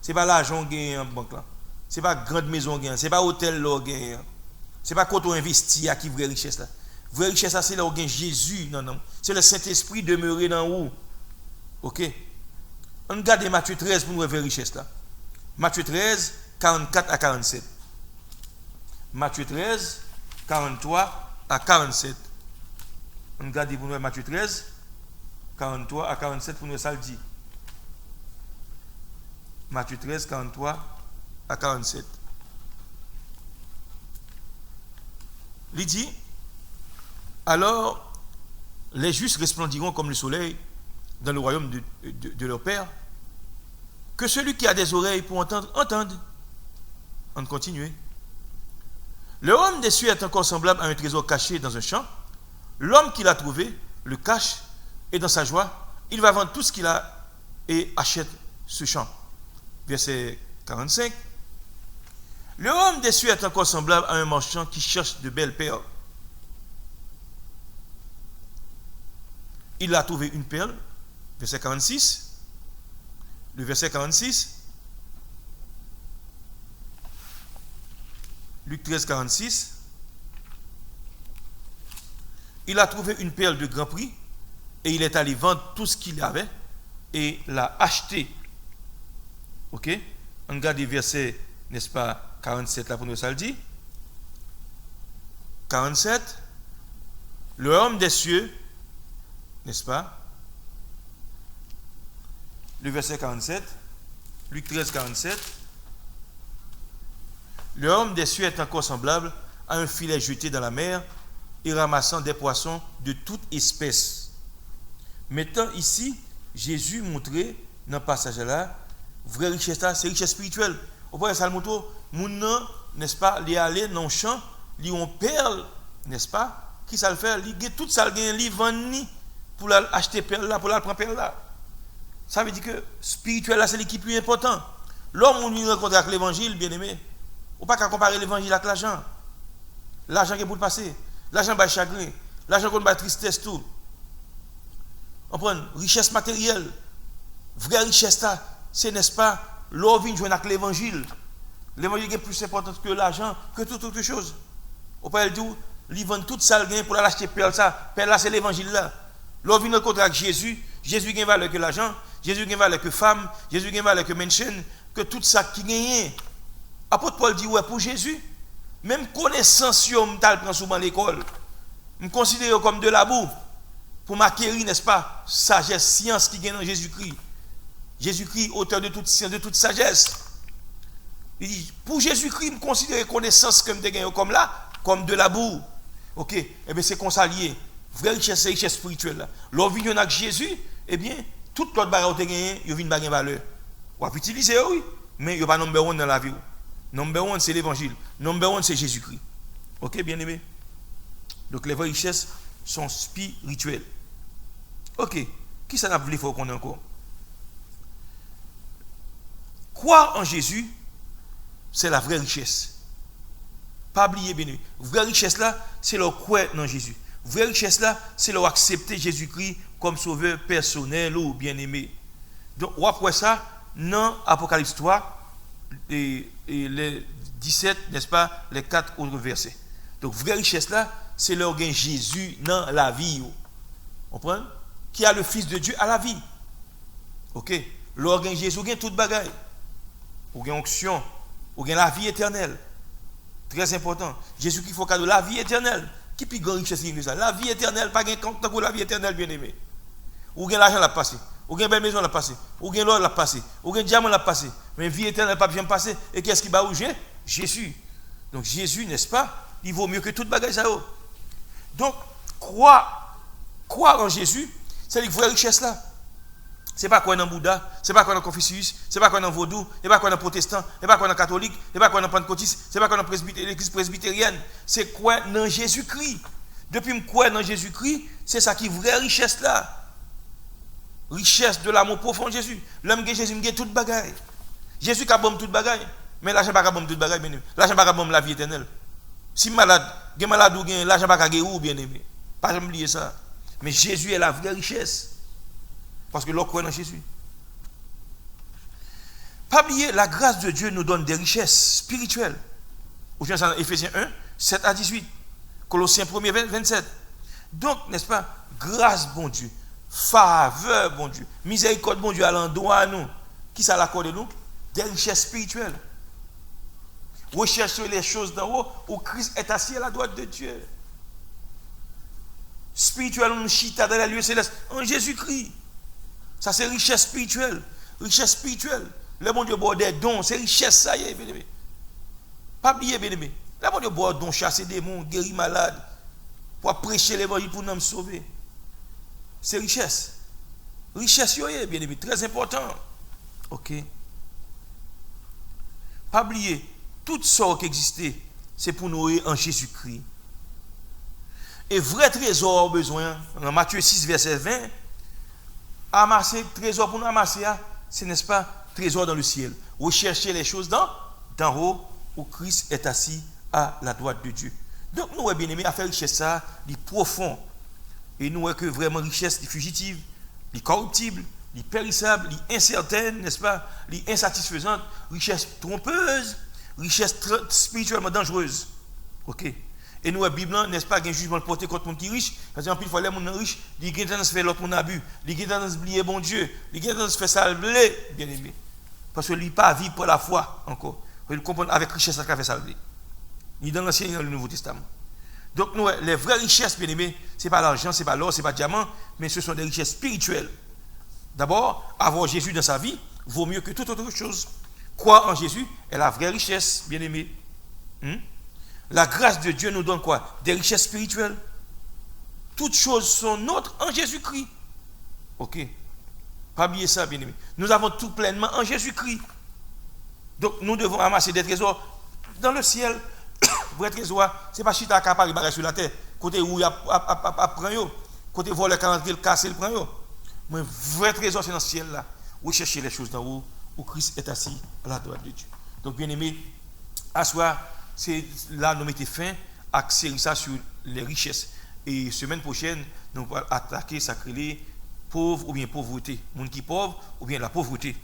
ce n'est pas l'argent gagné en banque là. Ce n'est pas grande maison gagné, ce n'est pas hôtel là gagné. Ce n'est pas quand on investit à qui vraie richesse là. Vraie richesse, c'est là où gagne Jésus. Non. C'est le Saint-Esprit demeuré dans où. Ok? On regarde Matthieu 13 pour nous voir richesse là. Matthieu 13, 44 à 47. Matthieu 13, 43 à 47. On regarde pour nous voir Matthieu 13, 43 à 47 pour nous ça le dit. Matthieu 13, 43 à 47. Il dit, alors les justes resplendiront comme le soleil dans le royaume de leur Père. Que celui qui a des oreilles pour entendre, entende. On continue. Le homme des cieux est encore semblable à un trésor caché dans un champ. L'homme qui l'a trouvé le cache et dans sa joie, il va vendre tout ce qu'il a et achète ce champ. Verset 45. Le homme des cieux est encore semblable à un marchand qui cherche de belles perles. Il a trouvé une perle. Verset 46. Le verset 46. Luc 13, 46. Il a trouvé une perle de grand prix et il est allé vendre tout ce qu'il avait et l'a acheté. Ok? On regarde les versets, n'est-ce pas, 47 là pour nous ça le dit. 47. Le homme des cieux, n'est-ce pas? Le verset 47, Luc 13, 47. Le homme des cieux est encore semblable à un filet jeté dans la mer et ramassant des poissons de toute espèce. Maintenant, ici, Jésus montrait dans le passage là, vraie richesse là, c'est richesse spirituelle. Au point ça le moto, mon n'est-ce pas, li aller dans le champ, li on perle, n'est-ce pas? Qui ça le fait? Li tout ça le gagne, li vend pour acheter perle là, pour la prendre perle là. Ça veut dire que spirituel là c'est l'équipe plus important. L'homme où nous rencontre avec l'évangile, bien aimé, ou pas qu'à comparer l'évangile avec l'argent. L'argent qui est pour le passer, l'argent va chagrin, l'argent qui va tristesse tout. On prend richesse matérielle, vraie richesse là, c'est n'est-ce pas, l'homme vient jouer avec l'évangile. L'évangile est plus important que l'argent, que toute autre chose. On peut dire, ils vendent tout ça pour l'acheter perle ça, perle là c'est l'évangile là. L'homme vient rencontrer avec Jésus, Jésus gagne valeur que l'argent, Jésus gagne valeur que femme, Jésus gagne valeur que mention, que tout ça qui gagne. Apôtre Paul dit ouais pour Jésus, même connaissance yo m'tal prend souvent l'école. Me considère comme de la boue. pour m'acquérir, n'est-ce pas, sagesse, science qui gagne dans Jésus-Christ. Jésus-Christ, auteur de toute science, de toute sagesse. Il dit, pour Jésus-Christ, me considérer connaissance comme des gagnants comme là, comme de la boue. Ok, eh bien c'est comme ça lié. Vraie richesse, c'est richesse spirituelle là. Lorsqu'on vient avec Jésus, eh bien, toute l'autre bagarre que tu gagné, il vient de valeur. On va utiliser, oui, mais il n'y a pas number one dans la vie. Number one, c'est l'évangile. Number one, c'est Jésus-Christ. Ok, bien aimé. Donc les vraies richesses sont spirituelles. Ok, qui ça n'a voulu faire qu'on ait encore? Croire en Jésus, c'est la vraie richesse. Pas oublier, bien aimé. Vraie richesse là, c'est le croire dans Jésus. Vraie richesse là, c'est le accepter Jésus-Christ comme sauveur personnel ou bien-aimé. Donc, on va ça dans Apocalypse 3, et les 17, n'est-ce pas, les 4 autres versets. Donc, vraie richesse là, c'est l'organe Jésus dans la vie. Vous comprenez? Qui a le Fils de Dieu à la vie. Ok? L'organe Jésus, vous avez toute bagaille. Vous avez onction, vous avez la vie éternelle. Très important. Jésus qui faut cadeau la vie éternelle. Qui puis grand richesse qui ça? La vie éternelle, pas gain compte pour la vie éternelle, bien aimé. Ou gain l'argent l'a passé, ou gain belle maison l'a passé, ou gain l'or l'a passé, ou gain diamant l'a passé. Mais vie éternelle pas bien passé. Et qu'est-ce qui va bouger? Jésus. Donc Jésus, n'est-ce pas? Il vaut mieux que toute bagage ça. Donc croire en Jésus, c'est la vraie richesse là. C'est pas quoi dans Bouddha, c'est pas quoi dans Confucius, c'est pas quoi dans Vaudou, c'est pas quoi dans Protestant, c'est pas quoi dans catholique, c'est pas quoi dans pentecôtiste, c'est pas quoi dans l'église presbytérienne, c'est quoi dans Jésus-Christ. Depuis me croire dans Jésus-Christ, c'est ça qui est vraie richesse là. Richesse de l'amour profond de Jésus. L'homme que Jésus me gagne toute bagaille. Jésus a bon toute bagaille, mais l'argent pas bon toute bagaille bien aimé. L'argent pas bon la vie éternelle. Si malade ou gagne l'argent pas guérir bien aimé. Pas jamais oublier ça. Mais Jésus est la vraie richesse. Parce que l'on croit dans Jésus. Pas oublier, la grâce de Dieu nous donne des richesses spirituelles. Ou bien dans Éphésiens 1, 7 à 18. Colossiens 1, 27. Donc, n'est-ce pas, grâce, bon Dieu, faveur, bon Dieu, miséricorde, bon Dieu, à l'endroit à nous. Qui ça l'accorde nous? Des richesses spirituelles. Recherchez les choses d'en haut où Christ est assis à la droite de Dieu. Spirituel, on chita dans les lieux célestes en Jésus-Christ. Ça, c'est richesse spirituelle. Richesse spirituelle. Le bon Dieu boit des dons. C'est richesse, ça y est, bien aimé. Pas oublier, bien aimé. Le bon Dieu boit des dons, chasser des démons, guérir malades, pour prêcher l'évangile pour nous sauver. C'est richesse. Richesse, bien aimé. Très important. Ok. Pas oublier, tout ça qui existait, c'est pour nous en Jésus-Christ. Et vrai trésor besoin, dans Matthieu 6, verset 20, amasser, trésor pour nous amasser, c'est n'est-ce pas, trésor dans le ciel. Rechercher les choses d'en haut, où Christ est assis à la droite de Dieu. Donc nous, bien aimés, à faire richesse ça, les profond. Et nous, que vraiment richesse, les fugitives, les corruptibles, les périssables, les incertaines, n'est-ce pas, les insatisfaisantes, richesse trompeuse, richesse spirituellement dangereuse. Ok. Et nous, la Bible, n'est-ce pas, il y a un jugement porté contre les gens qui sont riches. Parce qu'en plus, il faut les gens riches, ils ont tendance à faire l'autre abus, ils ont tendance à oublier bon Dieu, ils ont tendance à faire ça, bien aimé. Parce que lui, pas vivre pour la foi encore. Il comprend avec richesse ça fait ça. Ni dans l'Ancien ni dans le Nouveau Testament. Donc, nous, les vraies richesses, bien aimé, ce n'est pas l'argent, ce n'est pas l'or, ce n'est pas le diamant, mais ce sont des richesses spirituelles. D'abord, avoir Jésus dans sa vie vaut mieux que toute autre chose. Croire en Jésus est la vraie richesse, bien aimé. La grâce de Dieu nous donne quoi? Des richesses spirituelles. Toutes choses sont nôtres en Jésus-Christ. Ok. Pas oublier ça, bien aimé. Nous avons tout pleinement en Jésus-Christ. Donc nous devons amasser des trésors dans le ciel. Vrai trésor, ce n'est pas chita à Paris sur la terre. Côté où il y a prend, côté voir le calendrier, le casser le prend. Mais vrai trésor, c'est dans le ciel là. Où chercher les choses d'en haut, où Christ est assis à la droite de Dieu. Donc, bien aimé, à soi, c'est là nous mettons fin à ça sur les richesses. Et semaine prochaine, nous allons attaquer sacré pauvre ou bien pauvreté. Monde qui est pauvre ou bien la pauvreté.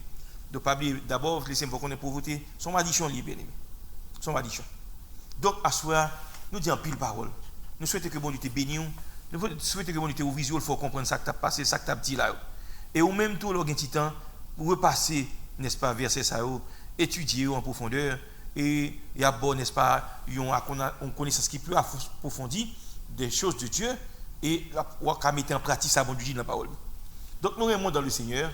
Donc, pas oublier d'abord, laissez-moi connaître pauvreté. Son maldition libre, bien aimé. Son maldition. Donc, à soi, nous disons pile parole. Nous souhaitons que bon Dieu te bénisse. Nous souhaitons que bon Dieu te ouvre visuel, il faut comprendre ça que tu as passé, ça que tu as dit là. Et au même temps, il y a un petit temps pour repasser, n'est-ce pas, verset ça, étudier en profondeur. Et il y a bon, n'est-ce pas, une connaissance qui peut approfondir des choses de Dieu et on va mettre en pratique ça bon Dieu dit dans la parole. Donc nous aimons dans le Seigneur,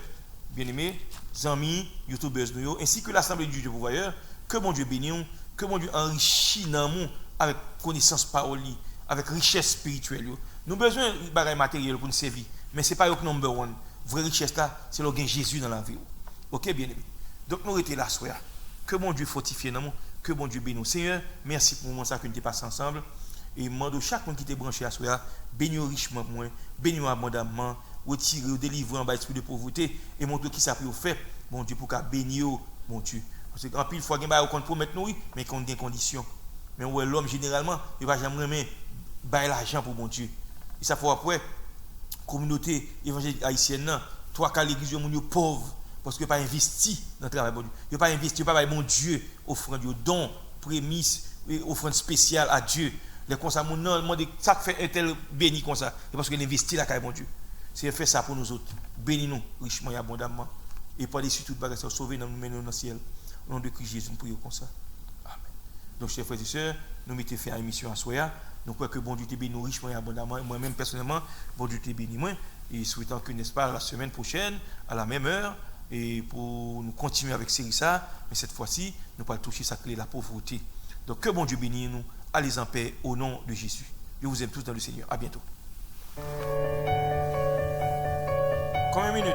bien-aimés, amis, youtubeurs nous, ainsi que l'assemblée du Dieu pourvoyeur, que mon Dieu bénisse, que mon Dieu enrichisse dans nous avec connaissance parole, avec richesse spirituelle. Nous avons besoin de bagages matériels pour nous servir, mais ce n'est pas le number one. Vraie richesse là, c'est le gain Jésus dans la vie. OK, bien-aimés. Donc nous étions là, soir. Que mon Dieu fortifie dans nous, que mon Dieu bénisse. Seigneur, merci pour le moment ça que nous avons passé ensemble. Et je demande à chaque monde qui était branché à soir, bénis richement pour moi, bénis abondamment, retirez, délivrez en bas de pauvreté et montre qui ça peut faire, mon Dieu, pour qu'à bénir, mon Dieu. Parce qu'en pile fois, il y a des promettre nous, mais qu'on a des conditions. Mais ouais, l'homme, généralement, il ne va jamais remettre l'argent pour mon Dieu. Et ça faut après, communauté évangélique haïtienne, trois quarts de l'église, ils sont pauvres. Parce qu'ils n'ont pas investi dans le travail. Ils n'ont pas investi, ils n'ont pas mon Dieu, offrande, don, prémisse, offrande spéciale à Dieu. Les constats, ça fait un tel béni comme ça. C'est parce qu'il investit là, mon Dieu. C'est fait ça pour nous autres. Bénis-nous richement et abondamment. Et pas dessus toute bagarre, sauver nous mener dans le ciel. Au nom de Christ Jésus, nous prions comme ça. Amen. Donc, chers frères et sœurs, nous mettons fait une émission à Soya. Nous croyons que bon Dieu te bénit richement et abondamment. Moi-même, personnellement, bon Dieu te bénit moins. Et souhaitant que, n'est-ce pas, la semaine prochaine, à la même heure, et pour nous continuer avec ça, mais cette fois-ci, nous ne pas toucher sa clé, la pauvreté. Donc, que bon Dieu bénisse nous. Allez en paix au nom de Jésus. Je vous aime tous dans le Seigneur. À bientôt. Combien de minutes?